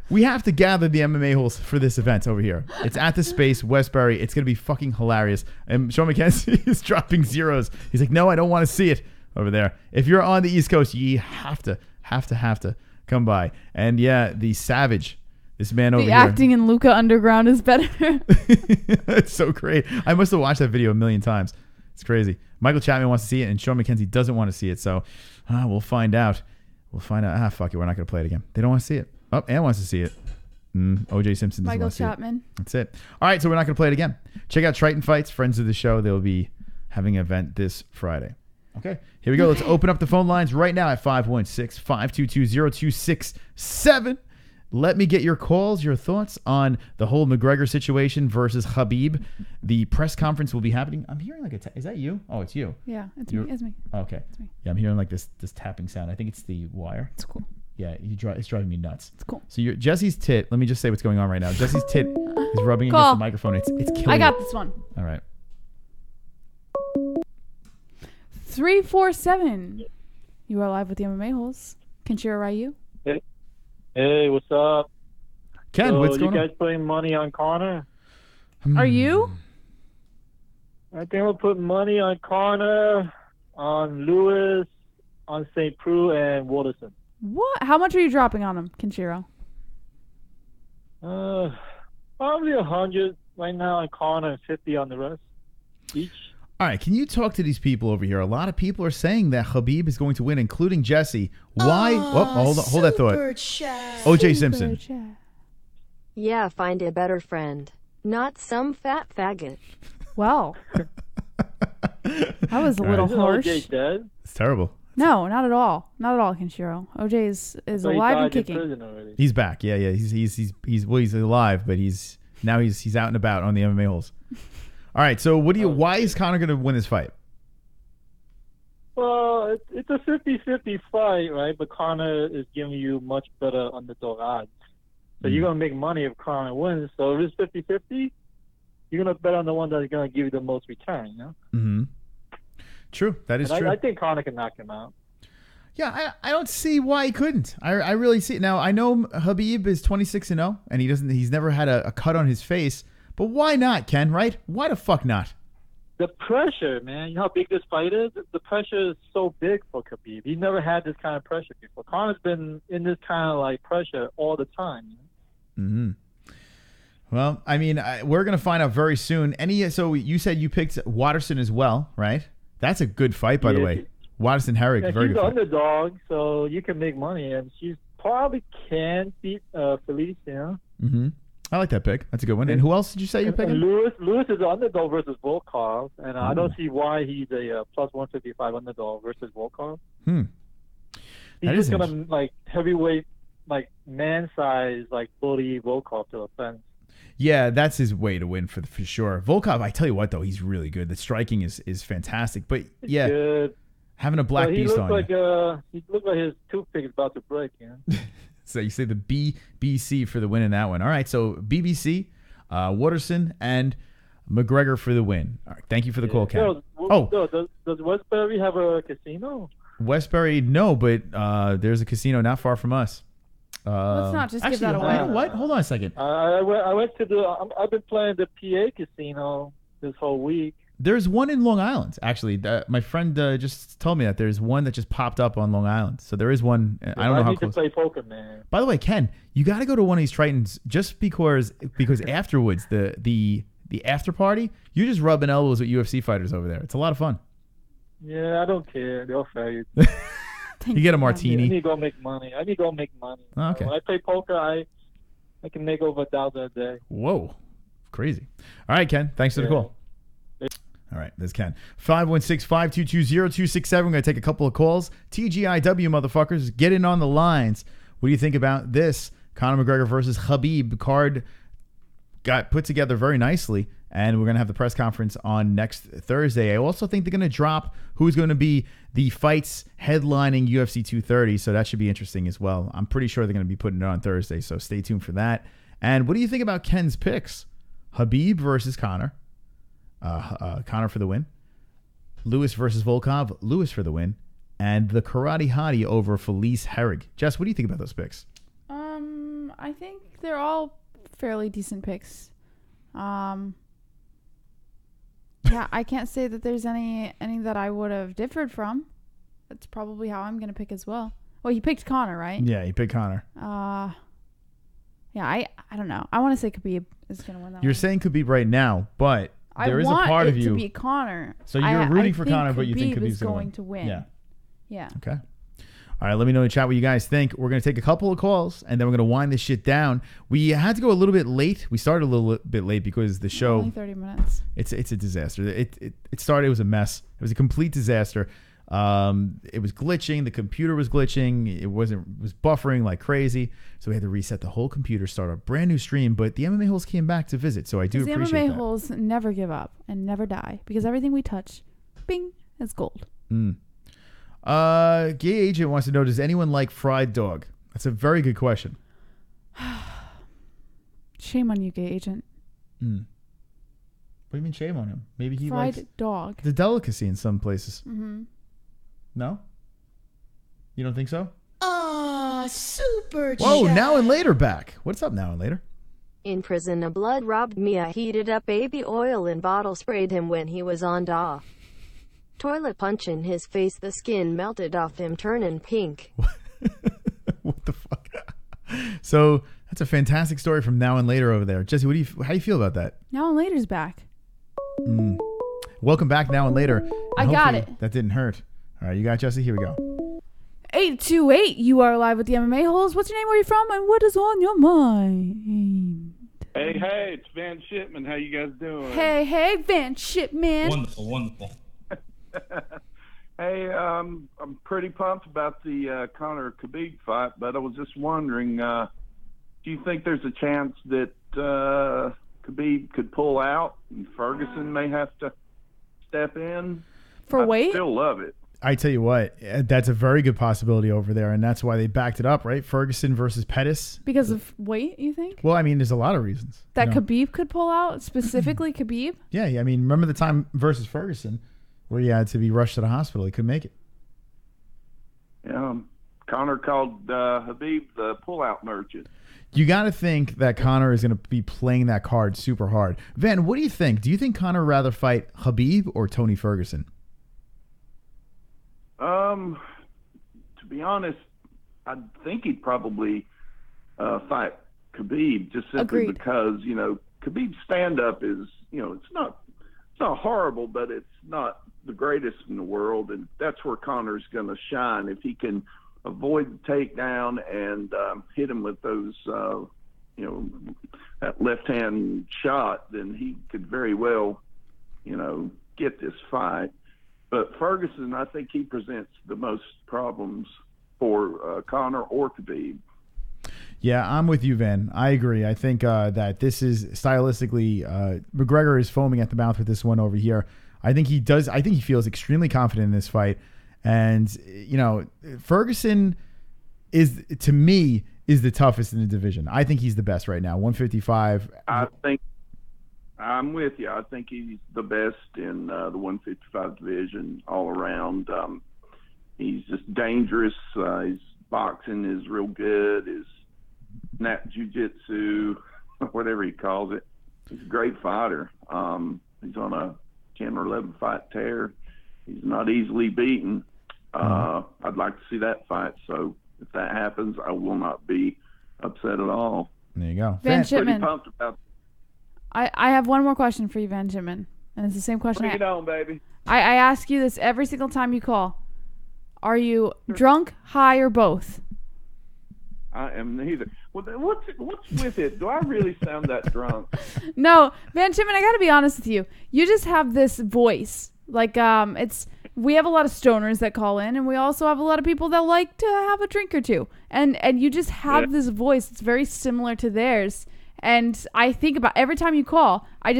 We have to gather the MMA-Holes for this event over here. It's at the Space, Westbury. It's going to be fucking hilarious. And Sean McKenzie is dropping zeros. He's like, no, I don't want to see it over there. If you're on the East Coast, you have to come by. And yeah, the Savage, this man over here. The acting in Luca Underground is better. It's so great. I must have watched that video a million times. It's crazy. Michael Chapman wants to see it, and Sean McKenzie doesn't want to see it. So we'll find out. Fuck it. We're not going to play it again. They don't want to see it. Oh, Ann wants to see it. O.J. Simpson doesn't want to see it. Michael Chapman. That's it. All right, so we're not going to play it again. Check out Triton Fights, friends of the show. They'll be having an event this Friday. Okay, here we go. Let's open up the phone lines right now at 516-522-0267. Let me get your calls, your thoughts on the whole McGregor situation versus Khabib. The press conference will be happening. I'm hearing like is that you? Oh, it's you. Yeah, it's me. Okay. It's me. Yeah, I'm hearing like this tapping sound. I think it's the wire. It's cool. Yeah, it's driving me nuts. It's cool. So Jesse's tit. Let me just say what's going on right now. Jesse's tit is rubbing against the microphone. It's killing. I got this one. All right. 347. You are live with the MMA-Holes. Kenshiro Ryu. Hey, what's up? Ken, what's going on? You guys putting money on Conor? Are you? I think we'll put money on Conor, on Lewis, on St. Preux, and Waterson. What? How much are you dropping on him, Kenshiro? Probably 100 right now on Conor and 50 on the rest each. All right, can you talk to these people over here? A lot of people are saying that Khabib is going to win, including Jesse. Why? Hold that thought. O.J. Simpson. Yeah, find a better friend. Not some fat faggot. Well, that was a little harsh. OJ dead? It's terrible. No, not at all. Not at all, Kenshiro. OJ is alive and kicking. He's back. Yeah. He's alive, but he's out and about on the MMA-Holes. All right, so why is Conor going to win this fight? Well, it's a 50-50 fight, right? But Conor is giving you much better underdog odds. So you're going to make money if Conor wins. So if it's 50-50, you're going to bet on the one that's going to give you the most return, you know? Mm-hmm. True. That is true. I think Conor can knock him out. Yeah, I don't see why he couldn't. I really see it. Now, I know Khabib is 26-0, and he's never had a cut on his face. But why not, Ken, right? Why the fuck not? The pressure, man. You know how big this fight is? The pressure is so big for Khabib. He never had this kind of pressure before. Conor's been in this kind of like pressure all the time. You know? Mm-hmm. Well, I mean, we're going to find out very soon. So you said you picked Waterson as well, right? That's a good fight, by the way. Waterson Herrick, very good fight. She's the underdog, so you can make money. And she probably can beat Felice, you know? Mm-hmm. I like that pick. That's a good one. And who else did you say you're picking? Lewis is an underdog versus Volkov, and I don't see why he's a plus 155 underdog versus Volkov. He's just gonna like heavyweight, like man size, like bully Volkov to the fence. Yeah, that's his way to win for sure. Volkov, I tell you what though, he's really good. The striking is fantastic. But yeah, good. Having a black beast on you. He looked like his toothpick is about to break. You know? So you say the BBC for the win in that one. All right, so BBC, Waterson, and McGregor for the win. All right, thank you for the call, Ken. Does Westbury have a casino? Westbury, no, but there's a casino not far from us. Let's not just give that away. You know what? Hold on a second. I went to I've been playing the PA casino this whole week. There's one in Long Island, actually. My friend just told me that there's one that just popped up on Long Island. So there is one. I don't know how close. I need to play poker, man. By the way, Ken, you got to go to one of these Tritons just because afterwards, the after party, you're just rubbing elbows with UFC fighters over there. It's a lot of fun. Yeah, I don't care. They'll fair you. You get a martini. I need to go make money. Oh, okay. When I play poker, I can make over $1,000 a day. Whoa. Crazy. All right, Ken. Thanks for the call. All right, this Ken. 516-522-0267. We're going to take a couple of calls. TGIW, motherfuckers. Get in on the lines. What do you think about this? Conor McGregor versus Khabib card got put together very nicely, and we're going to have the press conference on next Thursday. I also think they're going to drop who's going to be the fights headlining UFC 230, so that should be interesting as well. I'm pretty sure they're going to be putting it on Thursday, so stay tuned for that. And what do you think about Ken's picks? Khabib versus Conor. Conor for the win. Lewis versus Volkov. Lewis for the win. And the Karate Hottie over Felice Herrig. Jess, what do you think about those picks? I think they're all fairly decent picks. Yeah, I can't say that there's any that I would have differed from. That's probably how I'm going to pick as well. Well, you picked Conor, right? Yeah, you picked Conor. Yeah, I don't know. I want to say Khabib is going to win that You're one. saying Khabib right now, but there is a part of you. I want it to be Conor. So you're rooting for think Conor, but you think Khabib Khabib's is going to win. Yeah. Okay. All right, let me know in the chat what you guys think. We're going to take a couple of calls, and then we're going to wind this shit down. We had to go a little bit late. We started a little bit late because the show... Only 30 minutes. It's a disaster. It started, it was a mess. It was a complete disaster. It was glitching. The computer was glitching. It was buffering like crazy. So we had to reset the whole computer, start a brand new stream. But the MMA Holes came back to visit, so I do appreciate that. The MMA Holes never give up and never die because everything we touch, bing, is gold. Gay Agent wants to know, does anyone like fried dog? That's a very good question. Shame on you, Gay Agent. What do you mean shame on him? Maybe he fried likes dog. The delicacy in some places. Mm-hmm. No? You don't think so? Super Whoa, chat. Now and Later back. What's up, Now and Later? In prison, a blood robbed Mia heated up baby oil and bottle sprayed him when he was on DAW. Toilet punch in his face, the skin melted off him, turning pink. What the fuck? So that's a fantastic story from Now and Later over there. Jesse, how do you feel about that? Now and Later's back. Welcome back, Now and Later. I got it. That didn't hurt. All right, you got it, Jesse? Here we go. 828, you are live with the MMA Holes. What's your name, where you from, and what is on your mind? Hey, it's Van Shipman. How you guys doing? Hey, Van Shipman. Wonderful. Hey, I'm pretty pumped about the Conor Khabib fight, but I was just wondering, do you think there's a chance that Khabib could pull out and Ferguson may have to step in? For weight? I still love it. I tell you what, that's a very good possibility over there, and that's why they backed it up, right? Ferguson versus Pettis. Because of weight, you think? Well, I mean, there's a lot of reasons. That Khabib could pull out, specifically Khabib? Yeah, I mean, remember the time versus Ferguson where he had to be rushed to the hospital? He couldn't make it. Yeah, Conor called Khabib the pull-out merchant. You got to think that Conor is going to be playing that card super hard. Van, what do you think? Do you think Conor would rather fight Khabib or Tony Ferguson? To be honest, I think he'd probably fight Khabib just simply because, Khabib's stand-up is, it's not horrible, but it's not the greatest in the world, and that's where Conor's going to shine. If he can avoid the takedown and hit him with those, that left-hand shot, then he could very well, get this fight. But Ferguson, I think he presents the most problems for Conor or Khabib. Yeah, I'm with you, Van. I agree. I think that this is stylistically, McGregor is foaming at the mouth with this one over here. I think he does. I think he feels extremely confident in this fight. And, Ferguson is, to me, is the toughest in the division. I think he's the best right now. 155. I think I'm with you. I think he's the best in the 155 division all around. He's just dangerous. His boxing is real good. His snap jiu-jitsu, whatever he calls it. He's a great fighter. He's on a 10 or 11 fight tear. He's not easily beaten. I'd like to see that fight. So if that happens, I will not be upset at all. There you go. Van Shipman. Pretty pumped about. I have one more question for you, Van Shipman. And it's the same question. Bring it on, baby. I ask you this every single time you call. Are you drunk, high, or both? I am neither. Well, what's with it? Do I really sound that drunk? No, Van Shipman, I got to be honest with you. You just have this voice. Like, we have a lot of stoners that call in, and we also have a lot of people that like to have a drink or two. And you just have this voice. It's very similar to theirs. And I think about every time you call, I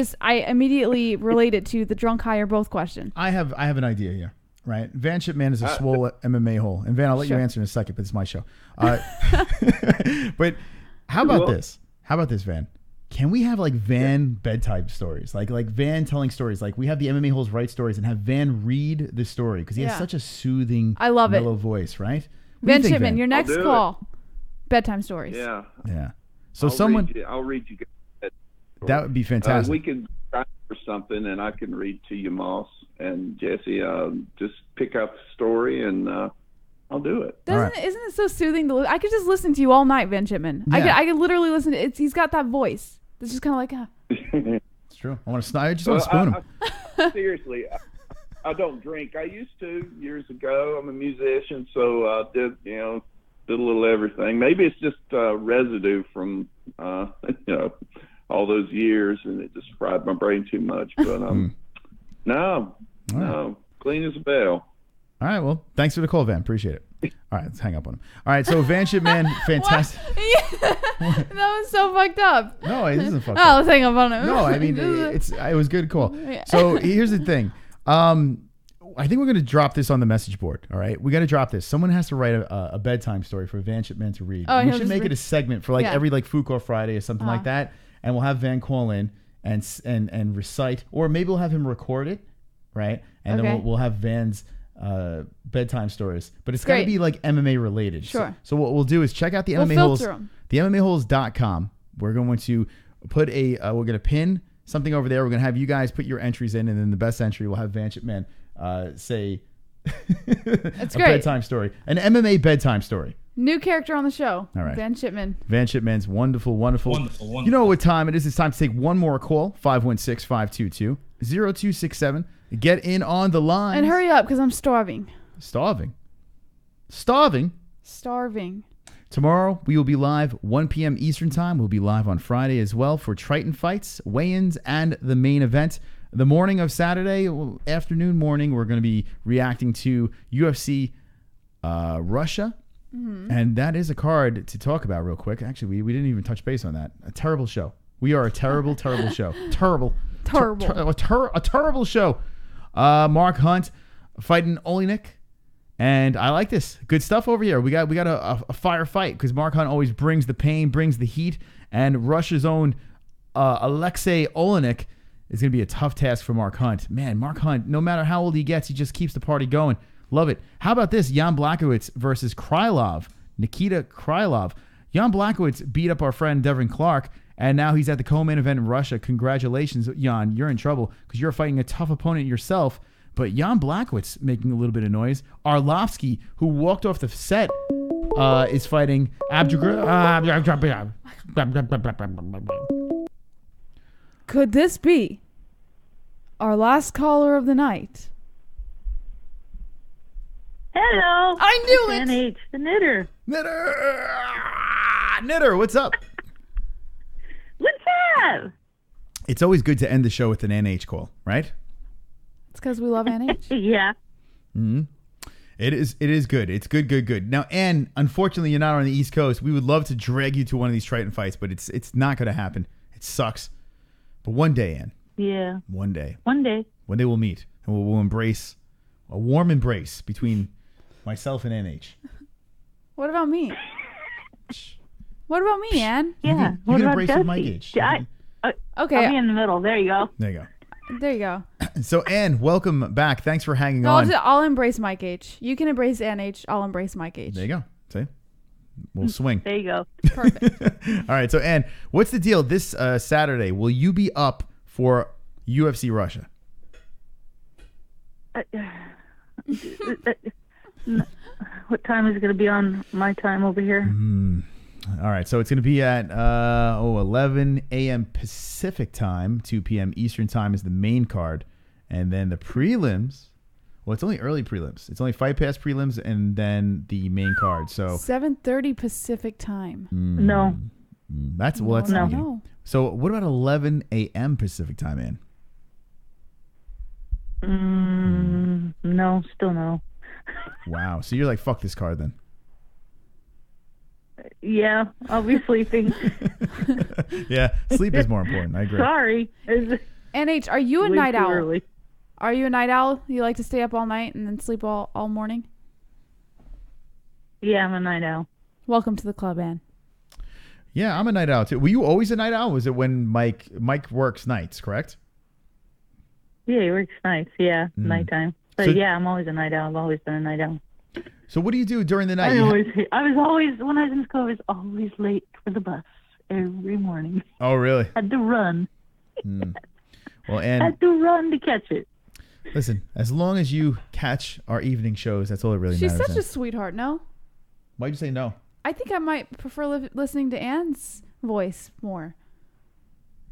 immediately relate it to the drunk high or both question. I have an idea here, right? Van Shipman is a swole MMA hole. And Van, I'll let you answer in a second, but it's my show. But how about this? How about this, Van? Can we have like Van bedtime stories? Like Van telling stories. Like we have the MMA Holes Right stories and have Van read the story because he has such a soothing, mellow voice, right? Van Shipman, your next call. Bedtime stories. Yeah. Yeah. So I'll read you guys. That would be fantastic. We can try for something, and I can read to you, Moss and Jesse. Just pick up the story, and I'll do it. Isn't it so soothing to? I could just listen to you all night, Van Shipman. Yeah. I could literally listen to it. He's got that voice. It's just kind of like. It's true. I just want to spoon him. Seriously, I don't drink. I used to years ago. I'm a musician, so did a little everything. Maybe it's just residue from all those years, and it just fried my brain too much. But no, clean as a bell. All right, well, thanks for the call, Van. Appreciate it. All right, let's hang up on him. All right, so Van Shipman, fantastic. That was so fucked up. No, it isn't fucked up. Oh, let's hang up on him. No, I mean, it was a good call. So here's the thing. I think we're going to drop this on the message board. All right. We got to drop this. Someone has to write a bedtime story for Van Shipman to read. We should make it a segment for every Food Court Friday or something like that. And we'll have Van call in and recite, or maybe we'll have him record it. Right. And then we'll have Van's bedtime stories, but it's got to be like MMA related. Sure. So what we'll do is check out the MMA Holes, the MMAHoles.com. We're going to put we're going to pin something over there. We're going to have you guys put your entries in, and then the best entry will have Van Shipman say That's a great. bedtime story, an MMA bedtime story. New character on the show. All right. Van Shipman. Van Shipman's wonderful. You know what time it is? It's time to take one more call. 516-522-0267. Get in on the line. And hurry up because I'm starving. Starving. Tomorrow we will be live 1 p.m. Eastern time. We'll be live on Friday as well for Triton fights, weigh-ins, and the main event. The morning of Saturday, afternoon, morning, we're going to be reacting to UFC Russia. Mm-hmm. And that is a card to talk about real quick. Actually, we didn't even touch base on that. A terrible show. We are a terrible show. Terrible. A terrible show. Mark Hunt fighting Olenek. And I like this. Good stuff over here. We got a fire fight because Mark Hunt always brings the pain, brings the heat. And Russia's own Alexei Olenek is going to be a tough task for Mark Hunt. Man, Mark Hunt, no matter how old he gets, he just keeps the party going. Love it. How about this? Jan Blachowicz versus Krylov. Nikita Krylov. Jan Blachowicz beat up our friend Devin Clark, and now he's at the co-main event in Russia. Congratulations, Jan. You're in trouble because you're fighting a tough opponent yourself. But Jan Blachowicz making a little bit of noise. Arlovsky, who walked off the set, is fighting Could this be our last caller of the night? Hello. I knew it. NH, the knitter. Knitter, what's up? What's up? It's always good to end the show with an NH call, right? It's because we love NH. Yeah. Mm-hmm. It is good. It's good. Now, Ann, unfortunately, you're not on the East Coast. We would love to drag you to one of these Triton fights, but it's not going to happen. It sucks. But one day, Ann. Yeah. One day. One day we'll meet, and we'll embrace a warm embrace between myself and NH. What about me? What about me, Ann? Yeah. You what can about embrace Jesse? with my gauge. Okay. I'll be in the middle. There you go. There you go. So, Ann, welcome back. Thanks for hanging no, on. I'll embrace Mike H. You can embrace NH. I'll embrace Mike H. There you go. See? We'll swing. There you go. Perfect. All right. So, Ann, what's the deal this Saturday? Will you be up for UFC Russia? What time is it going to be on my time over here? All right. So, it's going to be at 11 a.m. Pacific time, 2 p.m. Eastern time is the main card. And then the prelims, well, it's only early prelims. It's only Fight Pass prelims and then the main card. So 7:30 Pacific time. No. That's the beginning. So what about 11 a.m. Pacific time, Ann? No, still no. Wow. So you're like, fuck this card then. Yeah, I'll be sleeping. Yeah, sleep is more important. I agree. Sorry. NH, are you a Way night too owl? early. Are you a night owl? You like to stay up all night and then sleep all morning? Yeah, I'm a night owl. Welcome to the club, Ann. Yeah, I'm a night owl too. Were you always a night owl? Was it when Mike works nights, correct? Yeah, he works nights. Yeah, nighttime. But yeah, I'm always a night owl. I've always been a night owl. So what do you do during the night? I was always, when I was in school, I was always late for the bus every morning. Oh, really? Had to run. Well, and Had to run to catch it. listen, as long as you catch our evening shows, that's all that really She's matters. such a sweetheart, no? Why'd you say no? I think I might prefer listening to Ann's voice more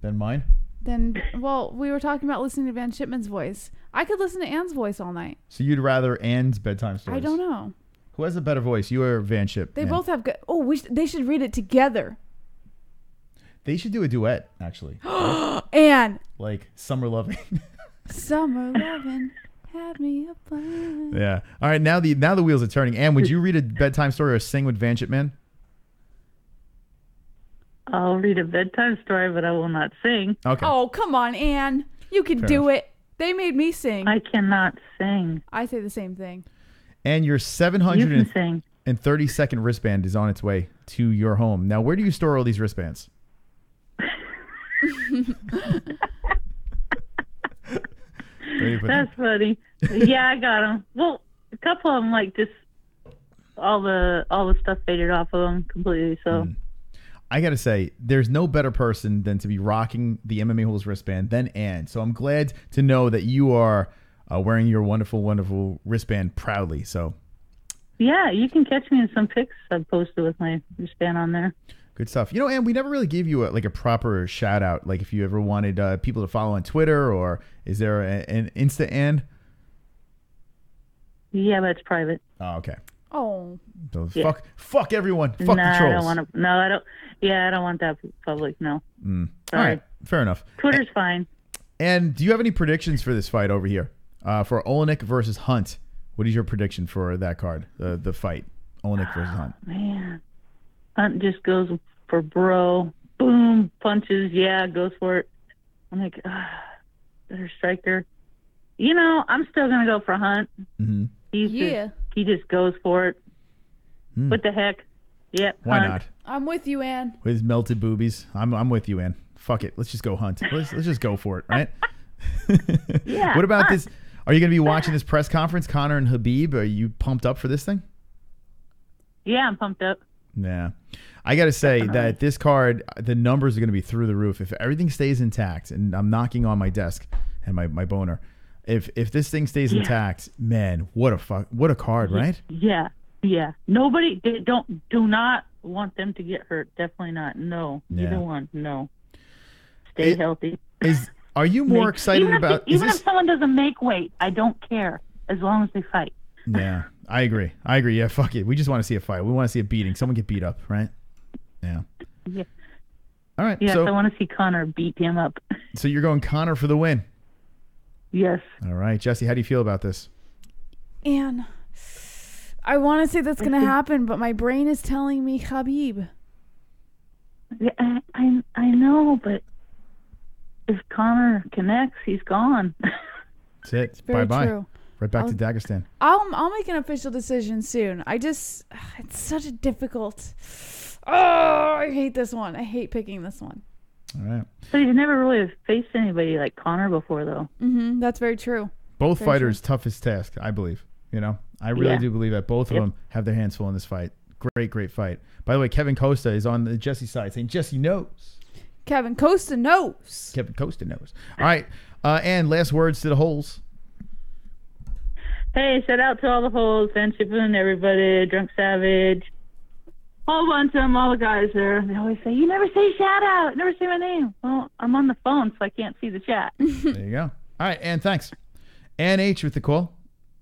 Then mine? than, well, we were talking about listening to Van Shipman's voice. I could listen to Ann's voice all night. So you'd rather Ann's bedtime stories? I don't know. Who has a better voice, you or Van Ship? They Ann? both have good. Oh, they should read it together. They should do a duet, actually. Ann. Like Summer Loving. Summer loving had me a plan. Yeah. All right. Now the wheels are turning. Ann, would you read a bedtime story or sing with Van Ship Man? I'll read a bedtime story, but I will not sing. Okay. Oh, come on, Ann. You can Fair do enough. it. They made me sing. I cannot sing. I say the same thing. And your You can 730-second wristband is on its way to your home. Now, where do you store all these wristbands? That's funny. Yeah, I got them. Well, a couple of them, like just all the stuff faded off of them completely. So I got to say, there's no better person than to be rocking the MMA-Holes wristband than Ann. So I'm glad to know that you are wearing your wonderful, wonderful wristband proudly. So yeah, you can catch me in some pics I've posted with my wristband on there. good stuff. You know, Ann, we never really gave you a proper shout out. Like if you ever wanted people to follow on Twitter, or is there an Insta Ann? Yeah, but it's private. Oh, okay. Oh. So Yeah. fuck everyone. Fuck the I trolls. don't want to. No, I don't. Yeah, I don't want that public. No. All Sorry. right, fair enough. Twitter's fine. And do you have any predictions for this fight over here? For Olenek versus Hunt, what is your prediction for that card? The fight, Olenek versus Hunt. Man, Hunt just goes for bro. Boom, punches. Yeah, goes for it. I'm like, better striker. You know, I'm still gonna go for Hunt. Mm-hmm. He just goes for it. What the heck? Yep. Why Hunt. not? I'm with you, Ann. With his melted boobies. I'm with you, Ann. Fuck it. Let's just go Hunt. Let's just go for it, right? Yeah. What about this? Are you going to be watching this press conference, Conor and Khabib? Are you pumped up for this thing? Yeah, I'm pumped up. Yeah. I got to say that this card, the numbers are going to be through the roof. If everything stays intact, and I'm knocking on my desk and my boner, if this thing stays intact, man, what a card, right? Yeah. Nobody, do not want them to get hurt. Definitely not. No. Yeah. Either one. No. Stay healthy. Are you more excited about? Even if someone doesn't make weight, I don't care as long as they fight. Yeah, I agree. Yeah, fuck it. We just want to see a fight. We want to see a beating. Someone get beat up, right? Yeah. Yeah. All right. Yes, so I want to see Conor beat him up. So you're going Conor for the win. Yes. All right, Jesse. How do you feel about this? Ann, I want to say that's going to happen, but my brain is telling me Khabib. Yeah, I know, but if Conor connects, he's gone. That's it. very Bye-bye. true. Right back to Dagestan. I'll make an official decision soon. It's such a difficult. Oh, I hate this one. I hate picking this one. All right. So he's never really faced anybody like Conor before, though. Mm-hmm. That's very true. Both Very fighters' toughest task, I believe. You know, I really do believe that both of them have their hands full in this fight. Great fight. By the way, Kevin Costa is on the Jesse side saying Jesse knows. Kevin Costa knows. Kevin Costa knows. All right. And last words to the Holes. Hey, shout out to all the Holes, Van Shippen, everybody, Drunk Savage, whole bunch of them, all the guys there. They always say, you never say shout out, never say my name. Well, I'm on the phone, so I can't see the chat. There you go. All right, Ann, thanks. Ann H with the call.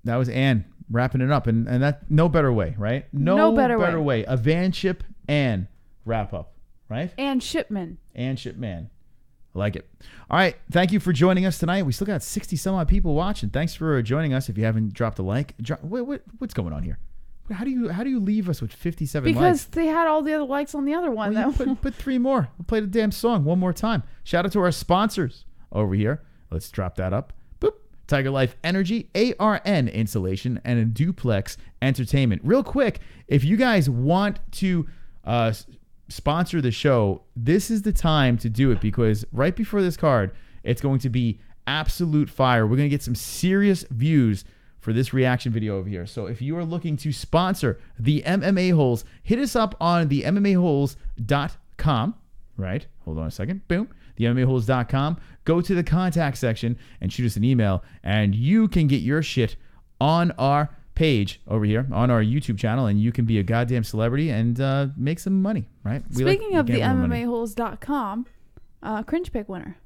That was Ann wrapping it up, and that no better way, right? No better way. A Van Ship Ann wrap up, right? Ann Shipman. Ann Shipman. I like it. All right, thank you for joining us tonight. We still got 60 some odd people watching. Thanks for joining us. If you haven't dropped a like, what's going on here? How do you leave us with 57 likes? Because they had all the other likes on the other one. Well, put 3 more. We'll play the damn song one more time. Shout out to our sponsors over here. Let's drop that up. Boop. TygerLyfe Energy, ARN Insulation, and a Duplex Entertainment. Real quick, if you guys want to sponsor the show, this is the time to do it, because right before this card, it's going to be absolute fire. We're going to get some serious views for this reaction video over here. So if you are looking to sponsor the MMA-Holes, hit us up on the MMA-Holes.com, right? Hold on a second. Boom. The MMA-Holes.com. Go to the contact section and shoot us an email, and you can get your shit on our page over here on our YouTube channel, and you can be a goddamn celebrity and make some money, right? Speaking of the MMA-Holes.com, cringe pick winner.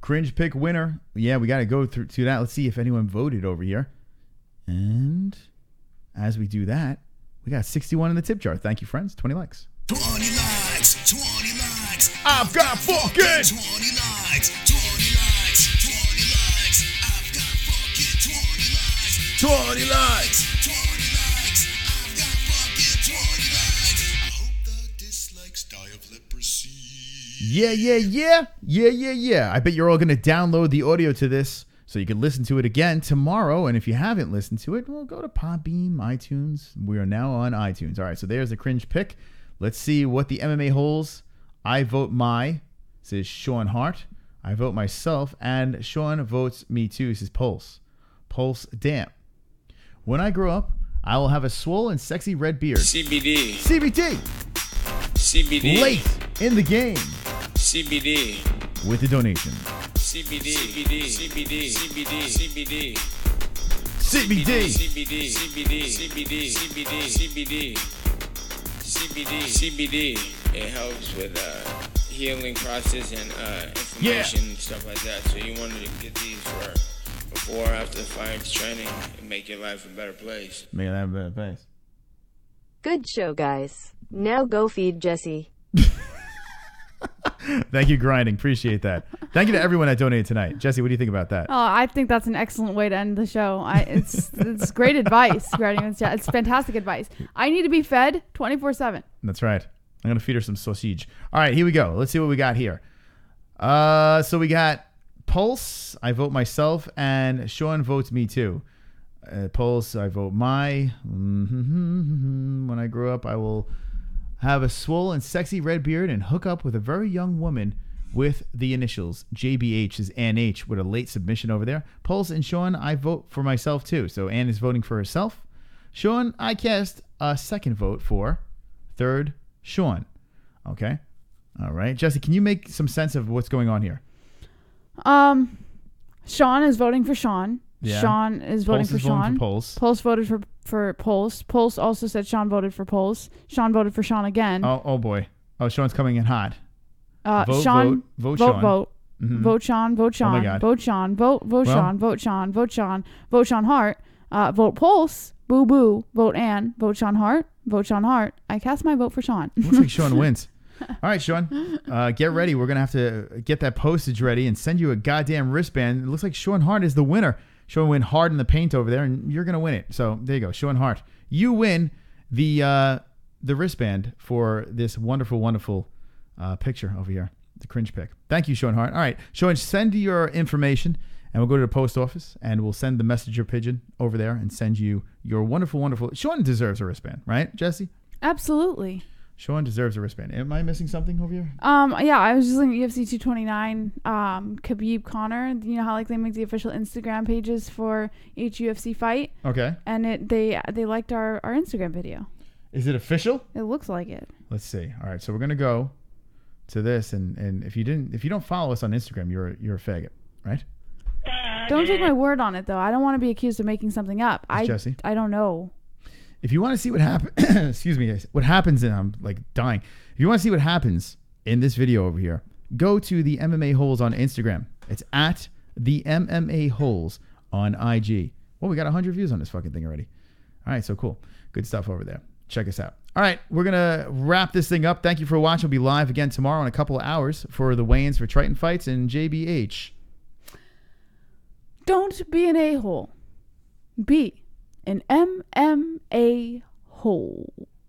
Cringe pick winner. Yeah, we got to go through to that. Let's see if anyone voted over here. And as we do that, we got 61 in the tip jar. Thank you, friends. 20 likes. 20 likes, 20 likes. I've got fucking 20 likes, 20 likes, 20 likes. I've got fucking 20 likes. 20 likes. 20 likes. I've got fucking 20 likes. I hope the dislikes die of leprosy. Yeah. I bet you're all going to download the audio to this so you can listen to it again tomorrow. And if you haven't listened to it, well, go to Podbeam, iTunes. We are now on iTunes. All right, so there's the cringe pick. Let's see what the MMA Holes. I vote my, says Sean Hart. I vote myself, and Sean votes me too, says Pulse. Pulse, damn. When I grow up, I will have a swole and sexy red beard. CBD. Late in the game. CBD. With the donation. CBD. It helps with healing process and inflammation and stuff like that. So you wanted to get these for before or after the fight training and make your life a better place. Make your life a better place. Good show, guys. Now go feed Jesse. Thank you, Grinding. Appreciate that. Thank you to everyone that donated tonight. Jesse, what do you think about that? Oh, I think that's an excellent way to end the show. It's great advice. It's fantastic advice. I need to be fed 24/7. That's right. I'm going to feed her some sausage. All right, here we go. Let's see what we got here. So we got Pulse. I vote myself, and Sean votes me too. Pulse, I vote my. When I grow up, I will have a swole and sexy red beard and hook up with a very young woman with the initials. JBH is Ann H with a late submission over there. Pulse and Sean, I vote for myself too. So Ann is voting for herself. Sean, I cast a second vote for third Sean. Okay. All right. Jesse, can you make some sense of what's going on here? Sean is voting for Sean. Yeah. Sean is voting for Sean. Pulse. Pulse voted for Pulse. Pulse also said Sean voted for Pulse. Sean voted for Sean again. Oh boy. Oh, Sean's coming in hot. Vote Sean. Mm-hmm. Vote Sean. Vote Sean. Oh my God. Vote Sean. Vote Sean. Vote Sean. Vote Sean. Vote Sean Hart. Vote Pulse. Boo boo. Vote Ann. Vote Sean Hart. Vote Sean Hart. I cast my vote for Sean. Looks like Sean wins. All right, Sean. Get ready. We're gonna have to get that postage ready and send you a goddamn wristband. It looks like Sean Hart is the winner. Sean went hard in the paint over there, and you're gonna win it. So there you go, Sean Hart. You win the wristband for this wonderful picture over here, the cringe pick. Thank you, Sean Hart. All right, Sean, send your information, and we'll go to the post office, and we'll send the messenger pigeon over there and send you your wonderful. Sean deserves a wristband, right, Jesse? Absolutely. Sean deserves a wristband. Am I missing something over here? Yeah, I was just looking at UFC 229, Khabib Conor. You know how like they make the official Instagram pages for each UFC fight? Okay. And they liked our Instagram video. Is it official? It looks like it. Let's see. All right, so we're gonna go to this, and if you don't follow us on Instagram, you're a faggot, right? Don't take my word on it though. I don't want to be accused of making something up. Jesse? I don't know. If you want to see what happens, excuse me, what happens, and I'm like dying. If you want to see what happens in this video over here, go to the MMA Holes on Instagram. It's at the MMA Holes on IG. Well, we got 100 views on this fucking thing already. All right, so cool. Good stuff over there. Check us out. All right, we're going to wrap this thing up. Thank you for watching. We'll be live again tomorrow in a couple of hours for the weigh-ins for Triton Fights and JBH. Don't be an a-hole. Be an MMA MMA-Holes.